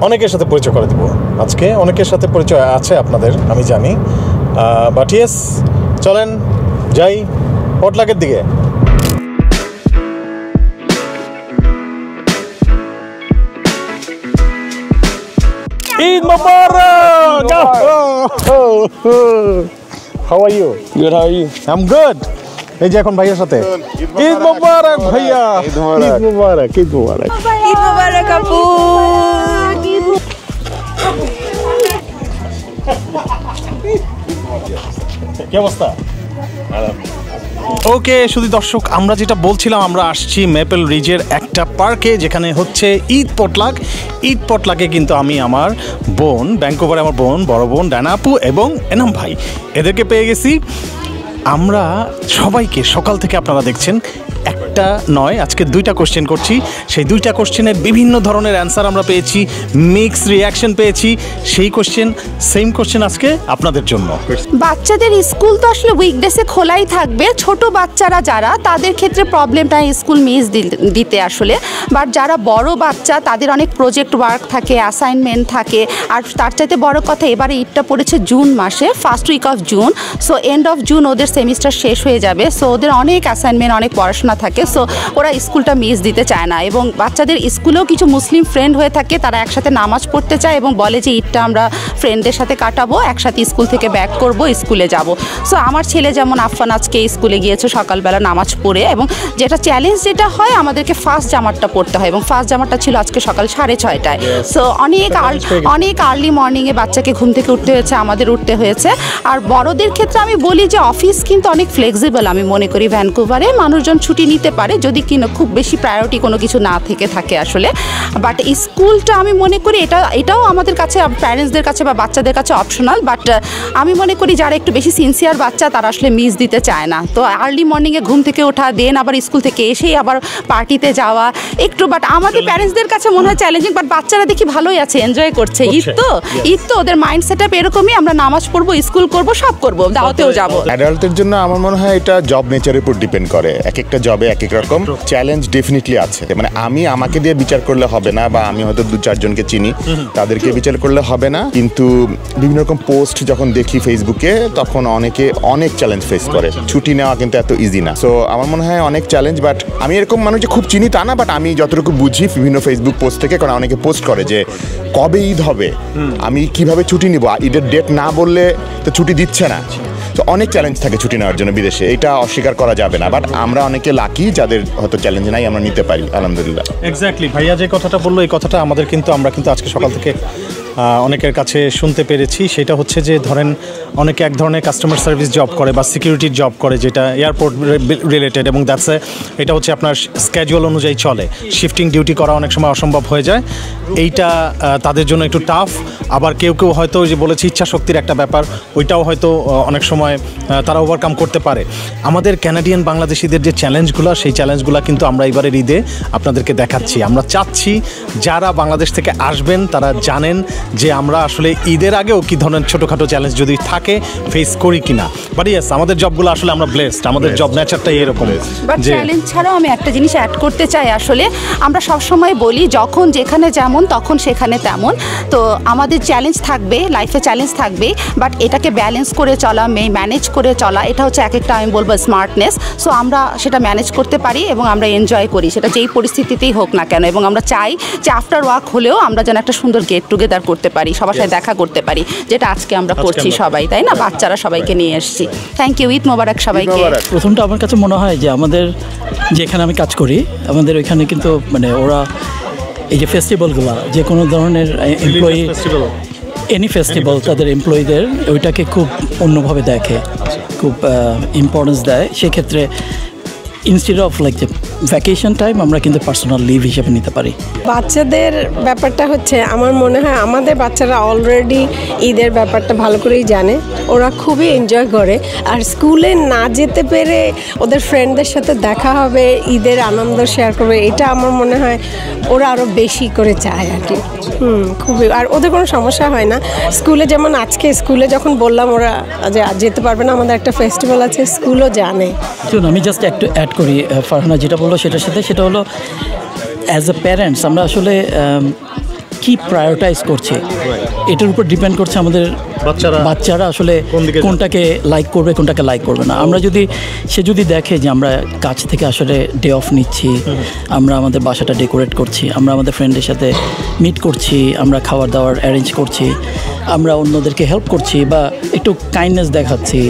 অনেকের সাথে পরিচয় করে দিব। আজকে অনেকের সাথে পরিচয় আছে আপনাদের, আমি জানি, বাট ইয়েস, চলেন যাই পটলাকের দিকে। Eid Mubarak! How are you? Good, how are you? I'm good. এই যে এখন ভাইয়ের সাথে। ঈদ মুবারক ভাইয়া। ঈদ মুবারক। ঈদ মুবারক। ঈদ মুবারক আপু। কি অবস্থা? ওকে, শুধু দর্শক, আমরা যেটা বলছিলাম, আমরা আসছি মেপল রিজের একটা পার্কে, যেখানে হচ্ছে ঈদ পটলাক। ঈদ পটলাকে কিন্তু আমি আমার বোন, ভ্যানকুভারে আমার বোন, বড় বোন ডানা আপু এবং এনাম ভাই, এদেরকে পেয়ে গেছি। আমরা সবাইকে সকাল থেকে আপনারা দেখছেন একটা নয়, আজকে 2টা কোশ্চেন করছি। সেই 2টা কোশ্চেনের বিভিন্ন ধরনের অ্যান্সার আমরা পেয়েছি, মিক্স রিয়াকশন পেয়েছি। সেই কোশ্চেন, সেম কোশ্চেন আজকে আপনাদের জন্য। বাচ্চাদের স্কুল তো আসলে উইকডেসে খোলাই থাকবে, ছোট বাচ্চারা যারা, তাদের ক্ষেত্রে প্রবলেমটা স্কুল মিস দিতে আসলে। বাট যারা বড় বাচ্চা, তাদের অনেক প্রজেক্ট ওয়ার্ক থাকে, অ্যাসাইনমেন্ট থাকে। আর তার চাইতে বড় কথা, এবারে ঈদটা পড়েছে জুন মাসে, first week of June. So end of June ওদের সেমিস্টার শেষ হয়ে যাবে। সো ওদের অনেক অ্যাসাইনমেন্ট, অনেক পড়াশোনা থাকে। সো ওরা স্কুলটা মিস দিতে চায় না। এবং বাচ্চাদের স্কুলেও কিছু মুসলিম ফ্রেন্ড হয়ে থাকে, তারা একসাথে নামাজ পড়তে চায় এবং বলে যে ঈদটা আমরা ফ্রেন্ডদের সাথে কাটাবো, একসাথে স্কুল থেকে ব্যাক করব, স্কুলে যাব। সো আমার ছেলে যেমন আফফান আজকে স্কুলে গিয়েছে সকালবেলা নামাজ পড়ে। এবং যেটা চ্যালেঞ্জ যেটা হয়, আমাদেরকে ফার্স্ট জামারটা পড়তে হয়, এবং ফার্স্ট জামারটা ছিল আজকে সকাল 6:30টায়। সো অনেক আর্লি মর্নিংয়ে বাচ্চাকে ঘুম থেকে উঠতে হয়েছে, আমাদের উঠতে হয়েছে। আর বড়দের ক্ষেত্রে আমি বলি যে অফিস কিন্তু অনেক ফ্লেক্সিবল। আমি মনে করি ভ্যানকুভারে মানুষজন ছুটি নিতে পারে যদি কিনা খুব বেশি প্রায়োরিটি কোনো কিছু না থেকে থাকে আসলে। বাট স্কুলটা আমি মনে করি এটাও আমাদের কাছে, প্যারেন্টসদের কাছে বা বা বাচ্চাদের কাছে অপশনাল, বাট আমি মনে করি যারা একটু বেশি সিনসিয়ার বাচ্চা তারা আসলে মিস দিতে চায় না। তো আর্লি মর্নিংয়ে ঘুম থেকে ওঠা, দেন আবার স্কুল থেকে এসেই আবার পার্টিতে যাওয়া একটু, বাট আমাদের প্যারেন্টসদের কাছে মনে হয় চ্যালেঞ্জিং, বাট বাচ্চারা দেখি ভালোই আছে, এনজয় করছে। ঈদ তো ওদের মাইন্ড সেট আপ এরকমই, আমরা নামাজ পড়বো, স্কুল করব, সব করবো, দাওয়াতেও যাবো। অ্যাডাল্টের জন্য আমার মনে হয় এটা জব নেচারের উপর ডিপেন্ড করে, এক একটা জবে এক এক রকম চ্যালেঞ্জ ডেফিনেটলি আছে। মানে আমি আমাকে দিয়ে বিচার করলে হবে না, বা আমি হয়তো 2-4 জনকে চিনি তাদেরকে বিচার করলে হবে না, কিন্তু বিভিন্ন রকম পোস্ট যখন দেখি ফেসবুকে তখন অনেকে অনেক চ্যালেঞ্জ ফেস করে। ছুটি নেওয়া কিন্তু এত ইজি না। সো আমার মনে হয় অনেক চ্যালেঞ্জ, বাট আমি এরকম মানুষ যে খুব চিনি তা না, বাট আমি যতটুকু বুঝি বিভিন্ন ফেসবুক পোস্ট থেকে, কারণ অনেকে পোস্ট করে যে কবে ঈদ হবে, আমি কিভাবে ছুটি নিব, ঈদের ডেট না বললে তো ছুটি দিচ্ছে না। তো অনেক চ্যালেঞ্জ থাকে ছুটি নেওয়ার জন্য বিদেশে, এটা অস্বীকার করা যাবে না, বাট আমরা অনেকে লাকি যাদের হয়তো চ্যালেঞ্জ নাই, আমরা নিতে পারি আলহামদুলিল্লাহ। এক্স্যাক্টলি, ভাইয়া যে কথাটা বললো এই কথাটা আমাদের কিন্তু আমরা কিন্তু আজকে সকাল থেকে অনেকের কাছে শুনতে পেরেছি। সেটা হচ্ছে যে ধরেন অনেকে এক ধরনের কাস্টমার সার্ভিস জব করে বা সিকিউরিটির জব করে, যেটা এয়ারপোর্ট রিলেটেড, এবং এটা হচ্ছে আপনার স্ক্যাজুয়াল অনুযায়ী চলে। শিফটিং ডিউটি করা অনেক সময় অসম্ভব হয়ে যায়, এইটা তাদের জন্য একটু টাফ। আবার কেউ কেউ হয়তো যে বলেছে ইচ্ছা শক্তির একটা ব্যাপার, ওইটাও হয়তো অনেক সময় তারা ওভারকাম করতে পারে। আমাদের ক্যানাডিয়ান বাংলাদেশিদের যে চ্যালেঞ্জগুলো, সেই চ্যালেঞ্জগুলো কিন্তু আমরা এবারের ঈদে আপনাদেরকে দেখাচ্ছি। আমরা চাচ্ছি যারা বাংলাদেশ থেকে আসবেন তারা জানেন যে আমরা আসলে ঈদের আগেও কি ধরনের ছোটোখাটো চ্যালেঞ্জ যদি থাকে ফেস করি কিনা। বাট ইয়েস, আমাদের জবগুলো আসলে আমরা ব্লেসড, আমাদের জব নেচারটাই এরকম। বাট চ্যালেঞ্জ ছাড়াও আমি একটা জিনিস অ্যাড করতে চাই, আসলে আমরা সবসময় বলি যখন যেখানে যেমন তখন সেখানে তেমন। তো আমাদের চ্যালেঞ্জ থাকবে, লাইফে চ্যালেঞ্জ থাকবে, বাট এটাকে ব্যালেন্স করে চলা, ম্যানেজ করে চলা, এটা হচ্ছে এক একটা আমি বলবো স্মার্টনেস। সো আমরা সেটা ম্যানেজ করতে পারি এবং আমরা এনজয় করি, সেটা যেই পরিস্থিতিতেই হোক না কেন। এবং আমরা চাই যে আফটার ওয়ার্ক হলেও আমরা যেন একটা সুন্দর গেট টুগেদার করতে পারি, সবার সাথে দেখা করতে পারি, যেটা আজকে আমরা করছি সবাই, তাই না? বাচ্চারা সবাইকে নিয়ে এসেছি। থ্যাংক ইউ, ঈদ মোবারক সবাইকে। প্রথমটা আমার কাছে মনে হয় যে আমাদের যেখানে আমি কাজ করি, আমাদের ওইখানে কিন্তু মানে ওরা এই যে ফেস্টিভ্যালগুলো, যে কোনো ধরনের এমপ্লয়ি এনি ফেস্টিভ্যাল তাদের এমপ্লয়ীদের ওইটাকে খুব অন্যভাবে দেখে, খুব ইম্পর্টেন্স দেয়। সেক্ষেত্রে ইনস্টেড অফ লাইক যে ভ্যাকেশন টাইম আমরা কিন্তু পার্সোনাল লিভ হিসেবে নিতে পারি। বাচ্চাদের ব্যাপারটা হচ্ছে আমার মনে হয় আমাদের বাচ্চারা অলরেডি ঈদের ব্যাপারটা ভালো করেই জানে, ওরা খুবই এনজয় করে। আর স্কুলে না যেতে পেরে ওদের ফ্রেন্ডদের সাথে দেখা হবে, ঈদের আনন্দ শেয়ার করবে, এটা আমার মনে হয় ওরা আরও বেশি করে চায় আর কি। খুবই, আর ওদের কোনো সমস্যা হয় না। স্কুলে যেমন আজকে স্কুলে যখন বললাম ওরা যে যেতে পারবে না, আমাদের একটা ফেস্টিভ্যাল আছে, স্কুলও জানে। আমি জাস্ট একটু অ্যাড করি ফারহানা যেটা বললো সেটার সাথে, সেটা হলো অ্যাজ এ প্যারেন্টস আমরা আসলে কি প্রায়োরিটাইজ করছে এটার উপর ডিপেন্ড করছে আমাদের বাচ্চারা আসলে কোনটাকে লাইক করবে কোনটাকে লাইক করবে না। আমরা যদি সে যদি দেখে যে আমরা কাজ থেকে আসলে ডে অফ নিচ্ছি, আমরা আমাদের বাসাটা ডেকোরেট করছি, আমরা আমাদের ফ্রেন্ডের সাথে মিট করছি, আমরা খাবার দাবার অ্যারেঞ্জ করছি, আমরা অন্যদেরকে হেল্প করছি বা একটু কাইন্ডনেস দেখাচ্ছি,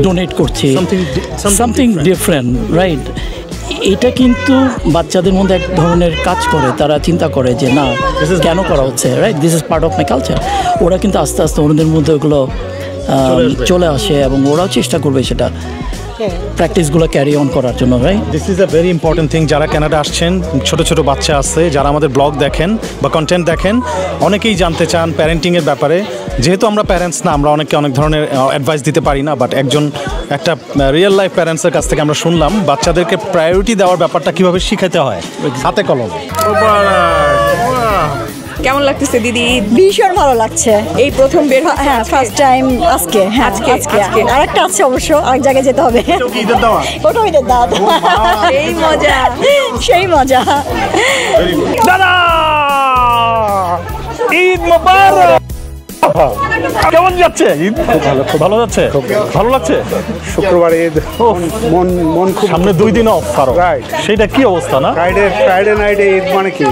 ডোনেট করছি, সামথিং ডিফারেন্ট, রাইট? এটা কিন্তু বাচ্চাদের মধ্যে এক ধরনের কাজ করে, তারা চিন্তা করে যে না কেন করা হচ্ছে, right, this is part of my culture. ওরা কিন্তু আস্তে আস্তে ওদের মধ্যে ওগুলো চলে আসে এবং ওরাও চেষ্টা করবে সেটা প্র্যাকটিসগুলো ক্যারি অন করার জন্য, right? This is a very important thing. যারা কানাডা আসছেন, ছোট ছোট বাচ্চা আছে, যারা আমাদের ব্লগ দেখেন বা কন্টেন্ট দেখেন, অনেকেই জানতে চান প্যারেন্টিংয়ের ব্যাপারে। যেহেতু আমরা প্যারেন্টস না, আমরা অনেকে অনেক ধরনের অ্যাডভাইস দিতে পারি না, বাট একটা রিয়েল লাইফ প্যারেন্টসের কাছ থেকে আমরা শুনলাম বাচ্চাদেরকে প্রায়োরিটি দেওয়ার ব্যাপারটা কীভাবে শিখাতে হয় হাতে কলমে। কেমন লাগতেছে দিদি? ভীষণ ভালো লাগছে। এই প্রথম বের হ্যাঁ, ফার্স্ট টাইম আজকে। হ্যাঁ, আজকে আরেকটা আছে অবশ্য, আরেক জায়গায় যেতে হবে। ওটা ঈদের দাওয়াত। সেই মজা, সেই মজা। দাদা ঈদ মোবারক। কেমন যাচ্ছে ঈদ? খুব ভালো যাচ্ছে, ভালো লাগছে। শুক্রবার ঈদ, মন খুব, সামনে 2 দিন অফ, রাইট? সেটা কি অবস্থা না? ফ্রাইডে নাইটে ঈদ মানে কি,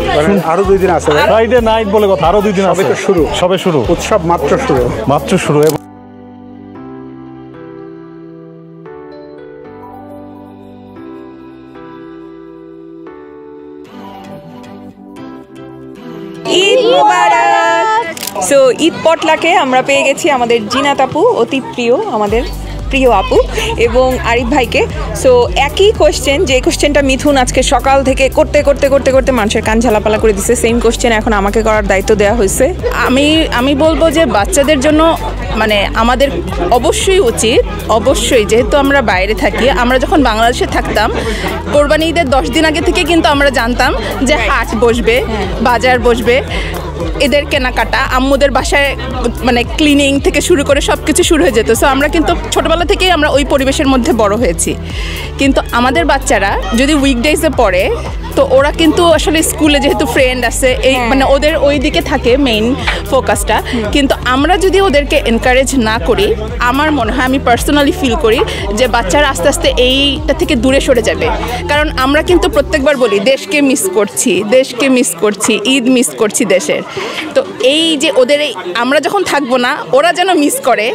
আরো 2 দিন আছে। ফ্রাইডে নাইট বলে কথা, আরো 2 দিন আছে। সবে শুরু, উৎসব মাত্র শুরু। ঈদ মোবারক। সো ঈদ পটলাকে আমরা পেয়ে গেছি আমাদের জিনাত আপু, অতি প্রিয় আমাদের প্রিয় আপু এবং আরিফ ভাইকে। সো একই কোশ্চেন, যে কোশ্চেনটা মিথুন আজকে সকাল থেকে করতে করতে করতে করতে মানুষের কান ঝালাপালা করে দিচ্ছে, সেম কোশ্চেন এখন আমাকে করার দায়িত্ব দেওয়া হয়েছে। আমি বলবো যে বাচ্চাদের জন্য মানে আমাদের অবশ্যই উচিত, অবশ্যই, যেহেতু আমরা বাইরে থাকি, আমরা যখন বাংলাদেশে থাকতাম কোরবানি ঈদের 10 দিন আগে থেকে কিন্তু আমরা জানতাম যে হাট বসবে, বাজার বসবে, এদের কেনাকাটা, আম্মুদের বাসায় মানে ক্লিনিং থেকে শুরু করে সব কিছু শুরু হয়ে যেত। সো আমরা কিন্তু ছোটোবেলা থেকেই আমরা ওই পরিবেশের মধ্যে বড় হয়েছি। কিন্তু আমাদের বাচ্চারা যদি উইকডেজে পড়ে, তো ওরা কিন্তু আসলে স্কুলে যেহেতু ফ্রেন্ড আছে, এই মানে ওদের ওই দিকে থাকে মেইন ফোকাসটা। কিন্তু আমরা যদি ওদেরকে এনকারেজ না করি, আমার মনে হয়, আমি পার্সোনালি ফিল করি যে বাচ্চারা আস্তে আস্তে এইটা থেকে দূরে সরে যাবে। কারণ আমরা কিন্তু প্রত্যেকবার বলি দেশকে মিস করছি, দেশকে মিস করছি, ঈদ মিস করছি দেশের। তো এই যে ওদের এই আমরা যখন থাকবো না, ওরা যেন মিস করে,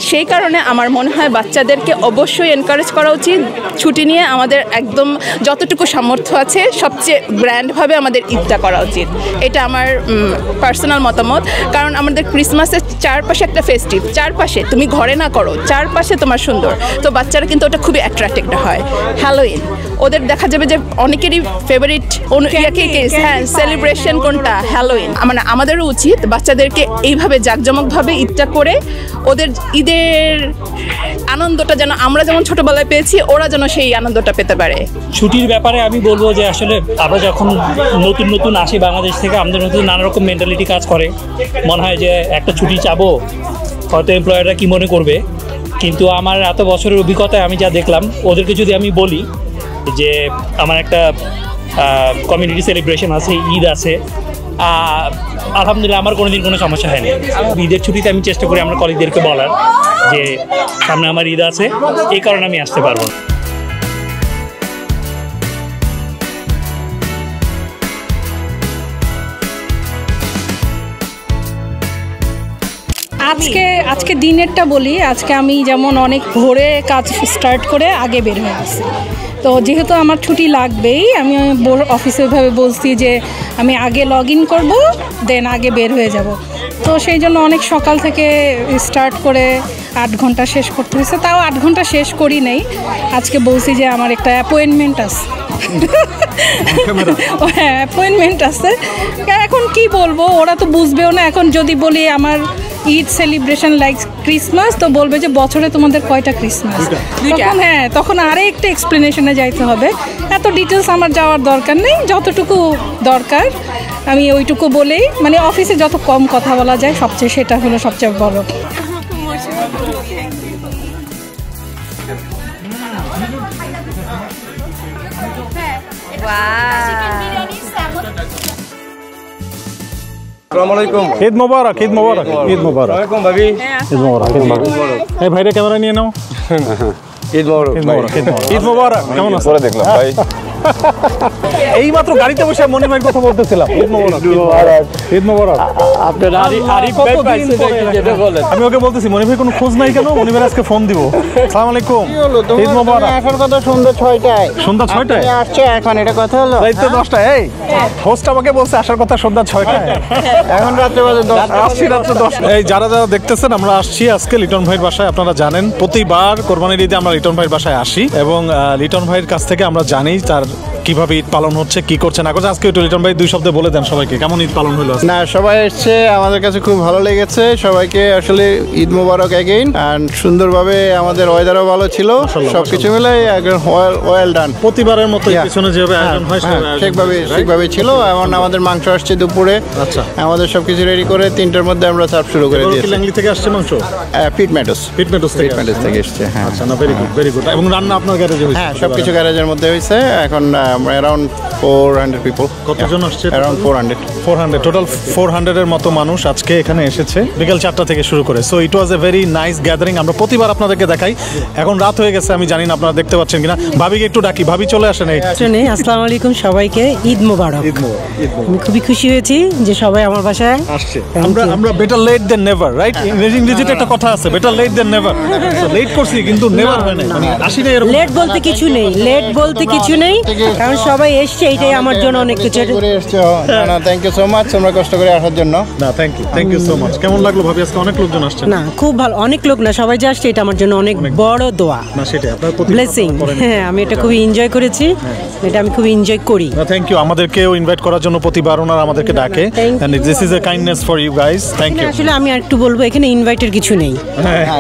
সেই কারণে আমার মনে হয় বাচ্চাদেরকে অবশ্যই এনকারেজ করা উচিত। ছুটি নিয়ে আমাদের একদম যতটুকু সামর্থ্য আছে সবচেয়ে গ্র্যান্ডভাবে আমাদের ঈদটা করা উচিত। এটা আমার পার্সোনাল মতামত। কারণ আমাদের ক্রিসমাসের চারপাশে একটা ফেস্টিভ, চারপাশে তুমি ঘরে না করো, চারপাশে তোমার সুন্দর, তো বাচ্চারা কিন্তু ওটা খুবই অ্যাট্রাক্টেড হয়। হ্যালোইন ওদের দেখা যাবে যে অনেকেরই ফেভারিট হ্যাঁ সেলিব্রেশন কোনটা, হ্যালোইন। মানে আমাদেরও উচিত বাচ্চাদেরকে এইভাবে জাঁকজমকভাবে ঈদটা করে ওদের ঈদের আনন্দটা যেন আমরা যেমন ছোটোবেলায় পেয়েছি, ওরা যেন সেই আনন্দটা পেতে পারে। ছুটির ব্যাপারে আমি বলবো যে আসলে আমরা যখন নতুন নতুন আসি বাংলাদেশ থেকে, আমাদের নতুন নানা রকম মেন্টালিটি কাজ করে। মনে হয় যে একটা ছুটি চাবো, হয়তো এমপ্লয়াররা কী মনে করবে। কিন্তু আমার এত বছরের অভিজ্ঞতায় আমি যা দেখলাম, ওদেরকে যদি আমি বলি যে আমার একটা কমিউনিটি সেলিব্রেশন আছে, ঈদ আছে, আলহামদুলিল্লাহ আমার কোনোদিন কোনো সমস্যা হয়নি। ঈদের ছুটিতে আমি চেষ্টা করি আমরা কলিগদেরকে বলার যে সামনে আমার ঈদ আছে, এই কারণে আমি আসতে পারবো না। আজকে দিনেরটা বলি। আজকে আমি যেমন অনেক ভোরে কাজ স্টার্ট করে আগে বের হয়ে গেছি। তো যেহেতু আমার ছুটি লাগবেই, আমি অফিসে ওইভাবে বলছি যে আমি আগে লগ ইন করবো, দেন আগে বের হয়ে যাব। তো সেই জন্য অনেক সকাল থেকে স্টার্ট করে 8 ঘন্টা শেষ করতে হয়েছে। তাও 8 ঘন্টা শেষ করি নেই, আজকে বলছি যে আমার একটা অ্যাপয়েন্টমেন্ট আছে। হ্যাঁ অ্যাপয়েন্টমেন্ট আছে। এখন কি বলবো, ওরা তো বুঝবেও না। এখন যদি বলি আমার ঈদ সেলিব্রেশন লাইক ক্রিসমাস, তো বলবে যে বছরে তোমাদের কয়টা ক্রিসমাস। তখন তখন আরেকটা এক্সপ্লেনেশনে যাইতে হবে। এত ডিটেলস আমার যাওয়ার দরকার নেই, যতটুকু দরকার আমি ওইটুকু বলেই, মানে অফিসে যত কম কথা বলা যায় সবচেয়ে, সেটা হলো সবচেয়ে বড়। ঈদ মোবারক, ঈদ মোবারক, ঈদ মোবারক। ঈদ মোবারক, ঈদ মোবারক। এই ভাইরা ক্যামেরা নিয়ে নাও। ঈদ মোবারক, ঈদ মোবারক। কেমন আছো? দেখলাম ভাই এই মাত্র গাড়িতে বসে মনির ভাইয়ের কথা বলতেছিলাম। ঈদ মোবারক, ঈদ মোবারক। আপনার আরিফ ভাই পাইছে যেটা বলেন, আমি ওকে বলতেছি মনির ভাই কোনো খোঁজ নাই কেন, মনির ভাই আজকে ফোন দিব। আসসালামু আলাইকুম, ঈদ মোবারক। আসার কথা সন্ধ্যা 6টায়, সন্ধ্যা 6টায় আসছে এখন, এটা কথা হলো রাত 10টায়। এই হোস্ট আমাকে বলছে আসার কথা সন্ধ্যা 6টায়, এখন রাত্রে বাজে 10। আসছি রাত্রে 10। এই যারা যারা দেখতেছেন, আমরা আসছি আজকে লিটন ভাইয়ের বাসায়। আপনারা জানেন প্রতিবার কোরবানির ঈদে আমরা লিটন ভাইয়ের বাসায় আসি এবং লিটন ভাইয়ের কাছ থেকে আমরা জানি তার কিভাবে ঈদ পালন হচ্ছে, কি করছে না করছে। আজকে একটু লিটন ভাই 2 শব্দে বলে দেন সবাইকে কেমন ঈদ পালন হলো। না, সবাই এসছে, আমাদের কাছে খুব ভালো লেগেছে। সবাইকে আসলে ঈদ মোবারক অ্যাগেইন। অ্যান্ড সুন্দরভাবে আমাদের ওয়েদারও ভালো ছিল, সবকিছু মিলে একদম ওয়েল ডান। প্রতিবারের মতো পিছনে যেভাবে আয়োজন হয় ঠিকভাবে ছিল। এমন আমাদের মাংস আসছে দুপুরে। আচ্ছা, আমাদের সবকিছু রেডি করে 3টার মধ্যে আমরা সার্ভ শুরু করে দিয়েছি। ল্যাংলি থেকে আসছে মাংস? পিটমেটোস থেকে এসছে। হ্যাঁ, আচ্ছা, না ভেরি গুড, ভেরি গুড। এবং রান্না আপনার গ্যারেজে হয়েছে? হ্যাঁ, সবকিছু গ্যারেজের মধ্যে হয়েছে। এখন অ্যারাউন্ড 400 পিপল। কতজন আসছে? অ্যারাউন্ড 400 টোটাল 400 এর মতো মানুষ আজকে এখানে এসেছে বিকেল 4টা থেকে শুরু করে। So it was a very nice gathering. আমরা প্রতিবার আপনাদেরকে দেখাই। এখন রাত হয়ে গেছে, আমি জানি না আপনারা দেখতে পাচ্ছেন কিনা। ভাবিকে একটু ডাকি, ভাবি চলে আসেন। আসসালামু আলাইকুম সবাইকে, ঈদ মোবারক। আমি খুবই খুশি হয়েছি যে সবাই আমার বাসায় আসছে। আমরা বেটার লেট দেন নেভার, রাইট? ইংরেজিতে একটা কথা আছে, বেটার লেট দেন নেভার। লেট করছি কিন্তু নেভার হয় না। নাই, মানে আসি নাই এরকম? লেট বলতে কিছু নেই, লেট বলতে কিছু নেই, কারণ সবাই এসছে, এইটাই আমার জন্য অনেক কিছু। না থ্যাংক ইউ সো মাচ তোমরা কষ্ট করে আসার জন্য। না থ্যাংক ইউ সো মাচ। কেমন লাগলো ভাবি, আজকে অনেক লোকজন আসছে? না খুব ভালো, অনেক লোক না, সবাই যে আসছে এটা আমার জন্য অনেক বড় দোয়া। না সেটাই, আপনার প্রতি ব্লেসিং। হ্যাঁ আমি এটা খুবই এনজয় করেছি, এটা আমি খুব এনজয় করি। থ্যাংক ইউ আমাদেরকেও ইনভাইট করার জন্য, প্রতিবার ওনারা আমাদেরকে ডাকে, and this is a kindness for you guys. Thank you. আসলে আমি একটু বলবো, এখানে ইনভাইটের কিছু নেই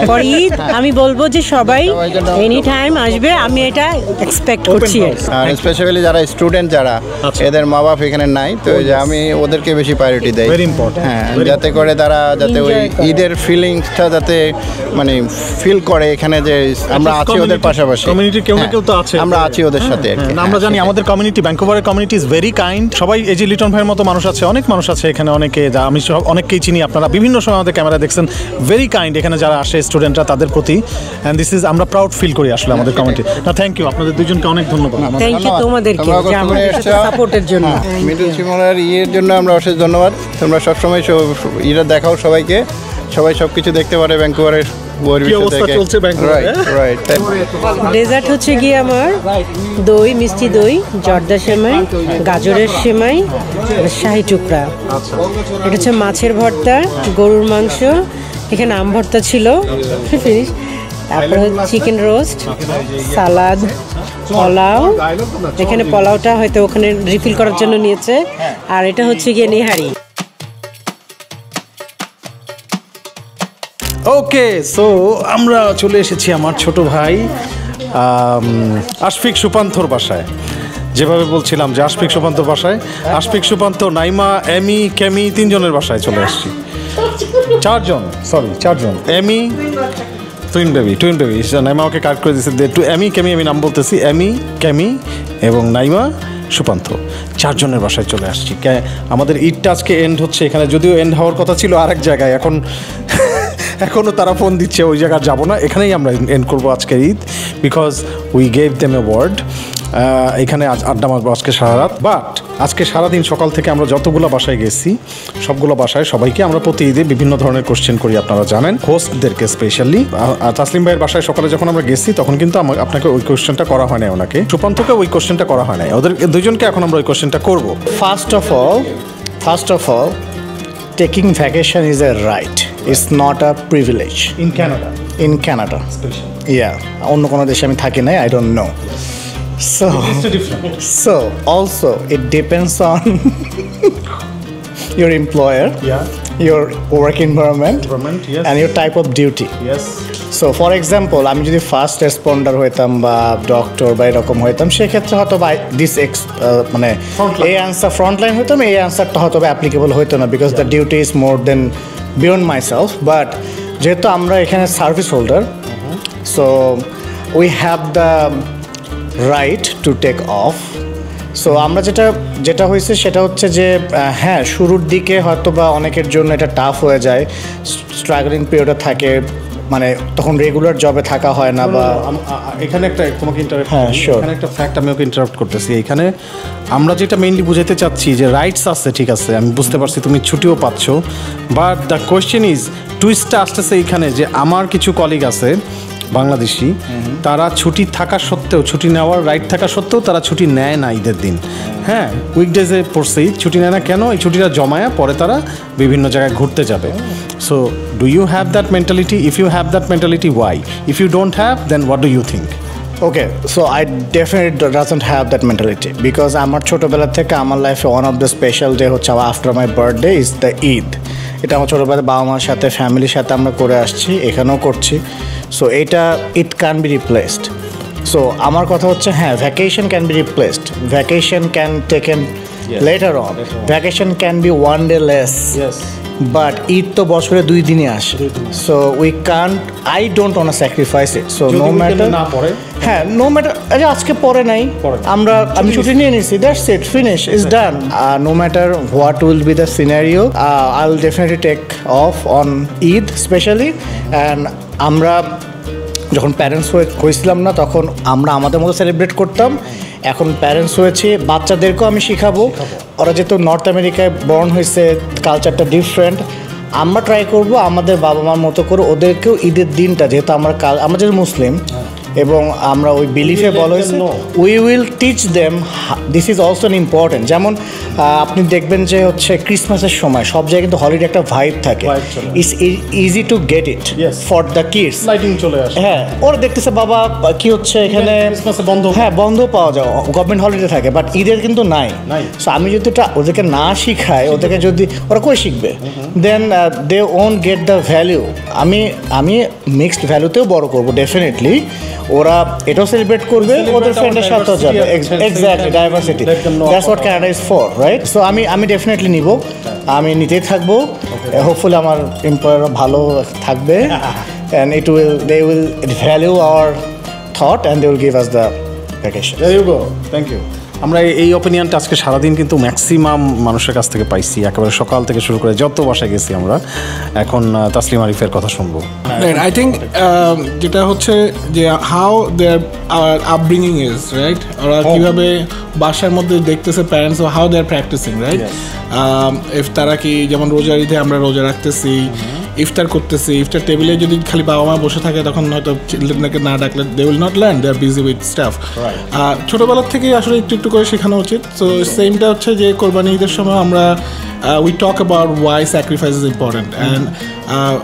ফর ঈদ। আমি বলবো যে সবাই এনি টাইম আসবে, আমি এটা এক্সপেক্ট করছি। আর স্পেশালি যারা স্টুডেন্ট যারা এদের মা বাপ এখানে নাই, তো যে আমি ওদেরকে বেশি প্রায়োরিটি দেই। Very important. হ্যাঁ, যাতে করে তারা যাতে ওই ঈদের ফিলিংসটা যাতে মানে ফিল করে এখানে যে আমরা আছি ওদের পাশাপাশি। কমিউনিটি কেউ না কেউ তো আছে, আমরা আছি ওদের সাথে। আমরা জানি আমাদের কমিউনিটি, ভ্যানকুভারের কমিউনিটি ইজ ভেরি কাইন্ড। সবাই এই যে লিটন ভাইয়ের মতো মানুষ আছে, অনেক মানুষ আছে এখানে, অনেকে আমি অনেককেই চিনি, আপনারা বিভিন্ন সময় আমাদের ক্যামেরা দেখছেন। ভেরি কাইন্ড এখানে যারা আসে স্টুডেন্টরা, তাদের প্রতি, এন্ড দিস ইজ আমরা প্রাউড ফিল করি আসলে আমাদের কমিউনিটি। না থ্যাংক ইউ, আপনাদের দুজনকে অনেক ধন্যবাদ। থ্যাংক ইউ তোমাদেরকে যে আমাদের সাপোর্টের জন্য। মিডল শিমলার ইয়ের জন্য আমরা অশেষ ধন্যবাদ। তোমরা সবসময় ইটা দেখাও সবাইকে, সবাই সবকিছু দেখতে পারে ভ্যানকুভারের। ডেজার্ট হচ্ছে গিয়ে আমার দই, মিষ্টি দই, জর্দা সেমাই, গাজরের সেমাই, শাহি টুকরা। এটা হচ্ছে মাছের ভর্তা, গরুর মাংস, এখানে আম ভর্তা ছিল, তারপরে চিকেন রোস্ট, সালাদ, পোলাও। এখানে পোলাওটা হয়তো ওখানে রিফিল করার জন্য নিয়েছে, আর এটা হচ্ছে গিয়ে নেহারি। ওকে, সো আমরা চলে এসেছি আমার ছোট ভাই আশফিক সুপান্থর বাসায়। যেভাবে বলছিলাম যে আশফিক সুপান্তর বাসায়, আশফিক সুপান্ত, নাইমা, এমি, কেমি, তিনজনের বাসায় চলে আসছি। চারজন। এমি টুইন বেবি নাইমা ওকে কাট করে দিচ্ছে। এমি কেমি, আমি নাম বলতেছি, এমি, কেমি এবং নাইমা সুপান্ত, চারজনের বাসায় চলে আসছি। আমাদের ঈদটা আজকে এন্ড হচ্ছে এখানে, যদিও এন্ড হওয়ার কথা ছিল আরেক জায়গায়, এখনও তারা ফোন দিচ্ছে, ওই জায়গায় যাবো না, এখানেই আমরা এন্ড করবো আজকের Eid, because we gave them a word. এখানে আড্ডা মারবো আজকে সারা রাত। বাট আজকে সারাদিন সকাল থেকে আমরা যতগুলো বাসায় গেছি, সবগুলো বাসায় সবাইকে আমরা প্রতি ঈদে বিভিন্ন ধরনের কোশ্চেন করি, আপনারা জানেন, হোস্টদেরকে স্পেশালি। তাসলিম ভাইয়ের বাসায় সকালে যখন আমরা গেছি তখন কিন্তু আপনাকে ওই কোশ্চেনটা করা হয় না, ওনাকে সুপান্তকে ওই কোশ্চেনটা করা হয় না, ওদের দুজনকে এখন আমরা ওই কোশ্চেনটা করবো। First of all taking vacation is a right, it's not a privilege. In Canada yeah, অন্য কোনো দেশে আমি থাকি নাই, I don't know, so also it depends on your employer, your work environment, yes, and your type of duty. Yes. So for example, আমি যদি first responder হইতাম বা ডক্টর বা এরকম হইতাম, সেক্ষেত্রে হয়তো বা মানে এই অ্যান্সার ফ্রন্টলাইন হইতাম, এই অ্যান্সারটা হয়তো বা অ্যাপ্লিকেবল হইতো না, because the duty is more then beyond myself. But যেহেতু আমরা এখানে service holder, so we have the right to take off. So আমরা যেটা হয়েছে সেটা হচ্ছে যে হ্যাঁ, শুরুর দিকে হয়তো বা অনেকের জন্য এটা টাফ হয়ে যায়, স্ট্রাগলিং পিরিয়ডে থাকে, মানে তখন রেগুলার জবে থাকা হয় না। বা এখানে একটা তোমাকে এখানে একটা ফ্যাক্ট আমি ওকে ইন্টারাপ্ট করতেছি। এখানে আমরা যেটা মেইনলি বুঝাতে চাচ্ছি যে রাইটস আছে, ঠিক আছে, আমি বুঝতে পারছি তুমি ছুটিও পাচ্ছ, বাট দ্য কোয়েশ্চেন ইজ, টুইস্টটা আসতেছে এইখানে যে আমার কিছু কলিগ আছে বাংলাদেশি, তারা ছুটি থাকা সত্ত্বেও, ছুটি নেওয়ার রাইট থাকা সত্ত্বেও তারা ছুটি নেয় না ঈদের দিন। হ্যাঁ, উইকডেজে পড়ছে, ছুটি নেয় না কেন? এই ছুটিটা জমায়া পরে তারা বিভিন্ন জায়গায় ঘুরতে যাবে। So do you have that mentality? If you have that mentality, why? If you don't have, then what do you think? Okay, so I definitely doesn't have that mentality, because আমার ছোটোবেলা থেকে আমার লাইফে one of the special day হচ্ছে after my birthday is the Eid. এটা আমার ছোটোবেলায় বাবা মার সাথে, ফ্যামিলির সাথে আমরা করে আসছি, এখানেও করছি। সো এটা it can be replaced. So আমার কথা হচ্ছে হ্যাঁ, vacation can be replaced, vacation can taken later on, vacation can be one day less, but Eid তো বছরে 2 দিনই আসে, so we can't, I don't want to sacrifice it. So no matter না পড়ে, হ্যাঁ, no matter আজকে পরে নাই, আমি ছুটি নিয়ে নিছি, that's it, finish, it's done. No matter what will be the scenario, I will definitely take off on Eid especially. And আমরা যখন প্যারেন্টস হয়েছিলাম না, তখন আমরা আমাদের মতো সেলিব্রেট করতাম। এখন প্যারেন্টস হয়েছে, বাচ্চাদেরকেও আমি শিখাবো। ওরা যেহেতু নর্থ আমেরিকায় বর্ন হয়েছে, কালচারটা ডিফারেন্ট, আমরা ট্রাই করব আমাদের বাবা মার মতো করে ওদেরকেও ঈদের দিনটা, যেহেতু আমরা যেহেতু মুসলিম, এবং আমরা ওই বিলিফে বলা হয়েছে we will teach them this is also an important. যেমন আপনি দেখবেন যে হচ্ছে ক্রিসমাসের সময় সব জায়গায় কিন্তু হলিডে একটা ভাইব থাকে, it's easy to get it for the kids, lighting চলে আসে। হ্যাঁ, ওরা দেখতেছে বাবা কি হচ্ছে এখানে বন্ধ, হ্যাঁ বন্ধ পাওয়া যায়, গভর্নমেন্ট হলিডে থাকে, বাট ঈদের কিন্তু নাই। সো আমি যদি এটা ওদেরকে না শিখাই, ওদেরকে যদি ওরা কই শিখবে, then they won't get the value. আমি মিক্সড ভ্যালুতেও বড় করবো ডেফিনেটলি, ওরা এটাও সেলিব্রেট করবে, ওদের ফ্রেন্ডের সাথেও যাবে। Exactly, diversity, that's what Canada is for, right? So আমি ডেফিনেটলি নিব, আমি নিতেই থাকবো। হোপফুলি আমার এমপ্লয়ারও ভালো থাকবে, and they will value our thought and they will give us the vacation. There you go. Thank you. আমরা এই অপিনিয়নটা আজকে সারাদিন কিন্তু ম্যাক্সিমাম মানুষের কাছ থেকে পাইছি, একেবারে সকাল থেকে শুরু করে যত বাসায় গেছি আমরা। এখন তাসলিম আরিফের কথা শুনবো। আই থিঙ্ক যেটা হচ্ছে যে how their upbringing is, right? ওরা কীভাবে বাসার মধ্যে দেখতেছে parents, how they are practicing, right? If তারা কি, যেমন রোজার ঈদে আমরা রোজা রাখতেছি, ইফতার করতেছি, ইফতার টেবিলে যদি খালি বাবা মা বসে থাকে তখন হয়তো চিলড্রেনকে না ডাকলে they will not learn, they are busy with stuff. ছোটোবেলার থেকেই আসলে একটু একটু করে শেখানো উচিত। সো সেমটা হচ্ছে যে কোরবানি ঈদের সময় আমরা we talk about why sacrifice is important, and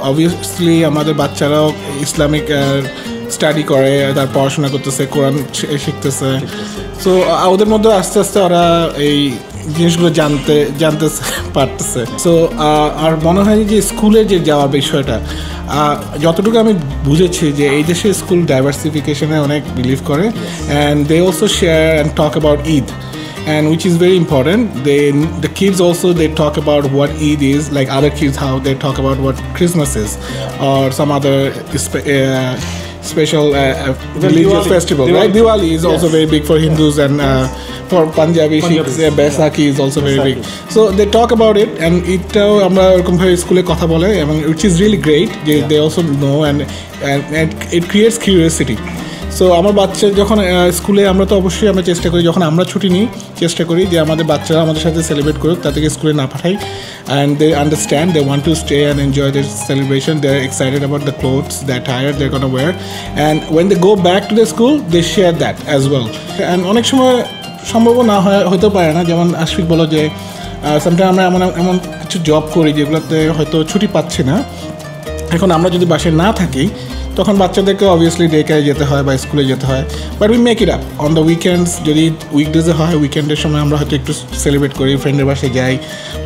obviously আমাদের বাচ্চারাও ইসলামিক স্টাডি করে, তার পড়াশোনা করতেছে, কোরআন শিখতেছে। সো ওদের মধ্যে আস্তে আস্তে ওরা এই জিনিসগুলো জানতে পারতেছে। সো আর মনে হয় যে স্কুলে যে যাওয়ার বিষয়টা, যতটুকু আমি বুঝেছি যে এই দেশে স্কুল ডাইভার্সিফিকেশনে অনেক বিলিভ করে, and they also share and talk about Eid, and which is very important. The kids also, they talk about what Eid is, like other kids how they talk about what Christmas is, or some other special religious festival, right? Diwali is also very big for Hindus, and for Punjabi Sikhs, Baisakhi is also very big. So they talk about it, and itao amra erokom bhabe skule kotha bole, which is really great. They also know, and it creates curiosity. So আমার বাচ্চা যখন স্কুলে, আমরা তো অবশ্যই আমরা চেষ্টা করি যখন আমরা ছুটি নিই, চেষ্টা করি যে আমাদের বাচ্চারা আমাদের সাথে সেলিব্রেট করুক, তাদেরকে স্কুলে না পাঠাই, and they understand, they want to stay and enjoy the celebration, they are excited about the clothes, the attire they are gonna wear, and when they go back to the school they share that as well. And অনেক সময় সম্ভব না হতে পারে না, যেমন আশফিক বলো যে সামটাইম আমরা এমন কিছু জব করি যেগুলোতে হয়তো ছুটি পাচ্ছি না। এখন আমরা যদি বাসায় না থাকি তখন বাচ্চাদেরকে অবভিয়াসলি ডে কেয়ারে যেতে হয় বা স্কুলে যেতে হয়, but we make it up on the weekends. যদি উইকডেজে হয়, উইকেন্ডের সময় আমরা হয়তো একটু সেলিব্রেট করি, ফ্রেন্ডের বাসায় যাই,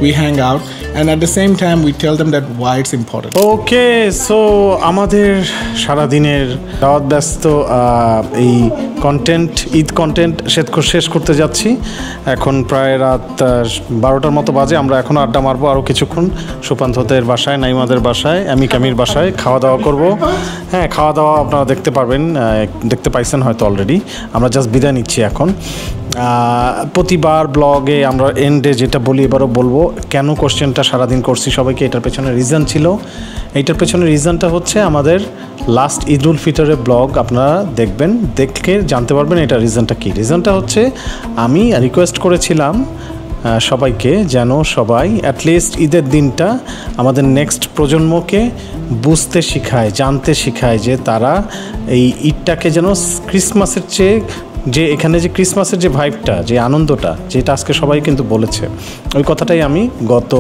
we hang out, and at the same time we tell them that why it's important. Okay, so আমাদের সারাদিনের দাওয়াত ব্যস্ত এই কন্টেন্ট, ঈদ কন্টেন্ট শেষ করতে যাচ্ছি। এখন প্রায় রাত 12টার মতো বাজে। আমরা এখন আড্ডা মারবো আরও কিছুক্ষণ সুপান্থদের বাসায়, নাইমাদের বাসায়, কামির বাসায় খাওয়া দাওয়া করবো। হ্যাঁ, খাওয়া দাওয়া আপনারা দেখতে পারবেন, দেখতে পাইছেন হয়তো অলরেডি। আমরা জাস্ট বিদায় নিচ্ছি এখন। প্রতিবার ব্লগে আমরা এন্ডে যেটা বলি এবারও বলবো, কেন কোশ্চেনটা সারাদিন করছি সবাইকে, এটার পেছনে রিজন ছিল। এইটার পেছনে রিজনটা হচ্ছে আমাদের লাস্ট ঈদ উল ফিতরের ব্লগ আপনারা দেখবেন, দেখে জানতে পারবেন এটা রিজনটা কী। রিজনটা হচ্ছে আমি রিকোয়েস্ট করেছিলাম সবাইকে যেন সবাই অ্যাটলিস্ট ঈদের দিনটা আমাদের নেক্সট প্রজন্মকে বুঝতে শেখায়, জানতে শেখায় যে তারা এই ঈদটাকে যেন ক্রিসমাসের চেয়ে, যে এখানে যে ক্রিসমাসের যে ভাইবটা, যে আনন্দটা, যেটা আজকে সবাই কিন্তু বলেছে, ওই কথাটাই আমি গত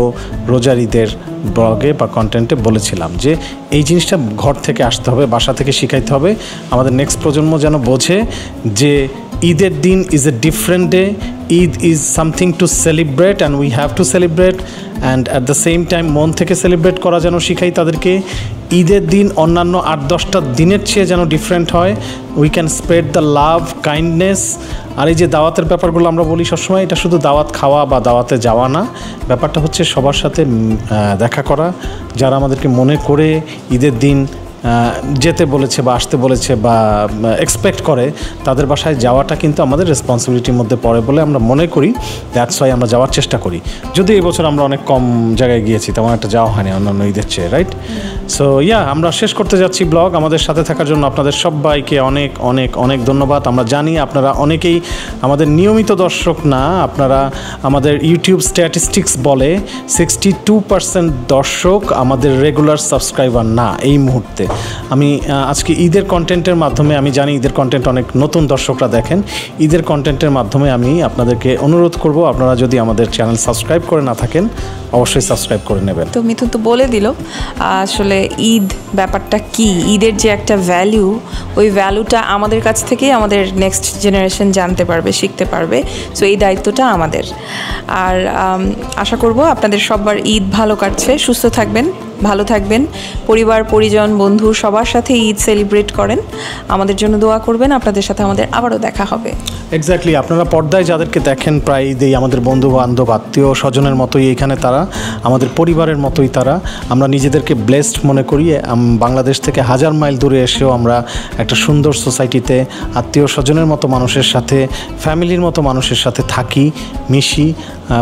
রোজার ঈদের ব্লগে বা কন্টেন্টে বলেছিলাম যে এই জিনিসটা ঘর থেকে আসতে হবে, বাসা থেকে শিখাইতে হবে। আমাদের নেক্সট প্রজন্ম যেন বোঝে যে ঈদের দিন is a different day, Eid is something to celebrate and we have to celebrate, and at the same time মন থেকে সেলিব্রেট করা যেন শিখাই তাদেরকে। ঈদের দিন অন্যান্য 8-10টা দিনের চেয়ে যেন ডিফারেন্ট হয়, we can spread the love, kindness. আর এই যে দাওয়াতের ব্যাপারগুলো আমরা বলি সবসময়, এটা শুধু দাওয়াত খাওয়া বা দাওয়াতে যাওয়া না, ব্যাপারটা হচ্ছে সবার সাথে দেখা করা, যারা আমাদেরকে মনে করে ঈদের দিন যেতে বলেছে বা আসতে বলেছে বা এক্সপেক্ট করে, তাদের বাসায় যাওয়াটা কিন্তু আমাদের রেসপন্সিবিলিটির মধ্যে পড়ে বলে আমরা মনে করি। দ্যাটস ওয়াই আমরা যাওয়ার চেষ্টা করি। যদি এই বছর আমরা অনেক কম জায়গায় গিয়েছি, তেমন একটা যাওয়া হয়নি অন্যান্য ঈদের চেয়ে, রাইট? সো আমরা শেষ করতে যাচ্ছি ব্লগ। আমাদের সাথে থাকার জন্য আপনাদের সবাইকে অনেক অনেক অনেক ধন্যবাদ। আমরা জানি আপনারা অনেকেই আমাদের নিয়মিত দর্শক না, আপনারা আমাদের ইউটিউব স্ট্যাটিস্টিক্স বলে 62% দর্শক আমাদের রেগুলার সাবস্ক্রাইবার না এই মুহূর্তে। আমি আজকে ঈদের কন্টেন্টের মাধ্যমে, আমি জানি ঈদের কন্টেন্ট অনেক নতুন দর্শকরা দেখেন, ঈদের কন্টেন্টের মাধ্যমে আমি আপনাদেরকে অনুরোধ করব, আপনারা যদি আমাদের চ্যানেল সাবস্ক্রাইব করে না থাকেন অবশ্যই সাবস্ক্রাইব করে নেবেন। তো মিথুন তো বলে দিল আসলে ঈদ ব্যাপারটা কি, ঈদের যে একটা ভ্যালু, ওই ভ্যালুটা আমাদের কাছ থেকেই আমাদের নেক্সট জেনারেশন জানতে পারবে, শিখতে পারবে। সো এই দায়িত্বটা আমাদের। আর আশা করব আপনাদের সবার ঈদ ভালো কাটছে, সুস্থ থাকবেন, ভালো থাকবেন, পরিবার পরিজন বন্ধু সবার সাথে ঈদ সেলিব্রেট করেন, আমাদের জন্য দোয়া করবেন। আপনাদের সাথে আমাদের আবারও দেখা হবে। এক্স্যাক্টলি, আপনারা পর্দায় যাদেরকে দেখেন প্রায় ঈদেই আমাদের বন্ধু বান্ধব আত্মীয় স্বজনের মতোই এখানে তারা, আমাদের পরিবারের মতোই তারা। আমরা নিজেদেরকে ব্লেসড মনে করি, বাংলাদেশ থেকে 1000 মাইল দূরে এসেও আমরা একটা সুন্দর সোসাইটিতে আত্মীয় স্বজনের মতো মানুষের সাথে, ফ্যামিলির মতো মানুষের সাথে থাকি, মিশি।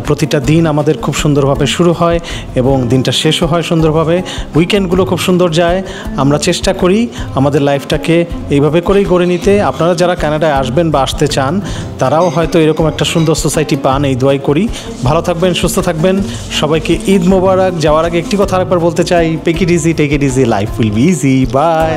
প্রতিটা দিন আমাদের খুব সুন্দরভাবে শুরু হয় এবং দিনটা শেষও হয় সুন্দরভাবে, উইকেন্ডগুলো খুব সুন্দর যায়। আমরা চেষ্টা করি আমাদের লাইফটাকে এইভাবে করেই গড়ে নিতে। আপনারা যারা কানাডায় আসবেন বা আসতে চান তারাও হয়তো এরকম একটা সুন্দর সোসাইটি পান, এই দোয়াই করি। ভালো থাকবেন, সুস্থ থাকবেন, সবাইকে ঈদ মোবারক। যাওয়ার আগে একটি কথা আরেকবার বলতে চাই, take it easy, life will be easy, by.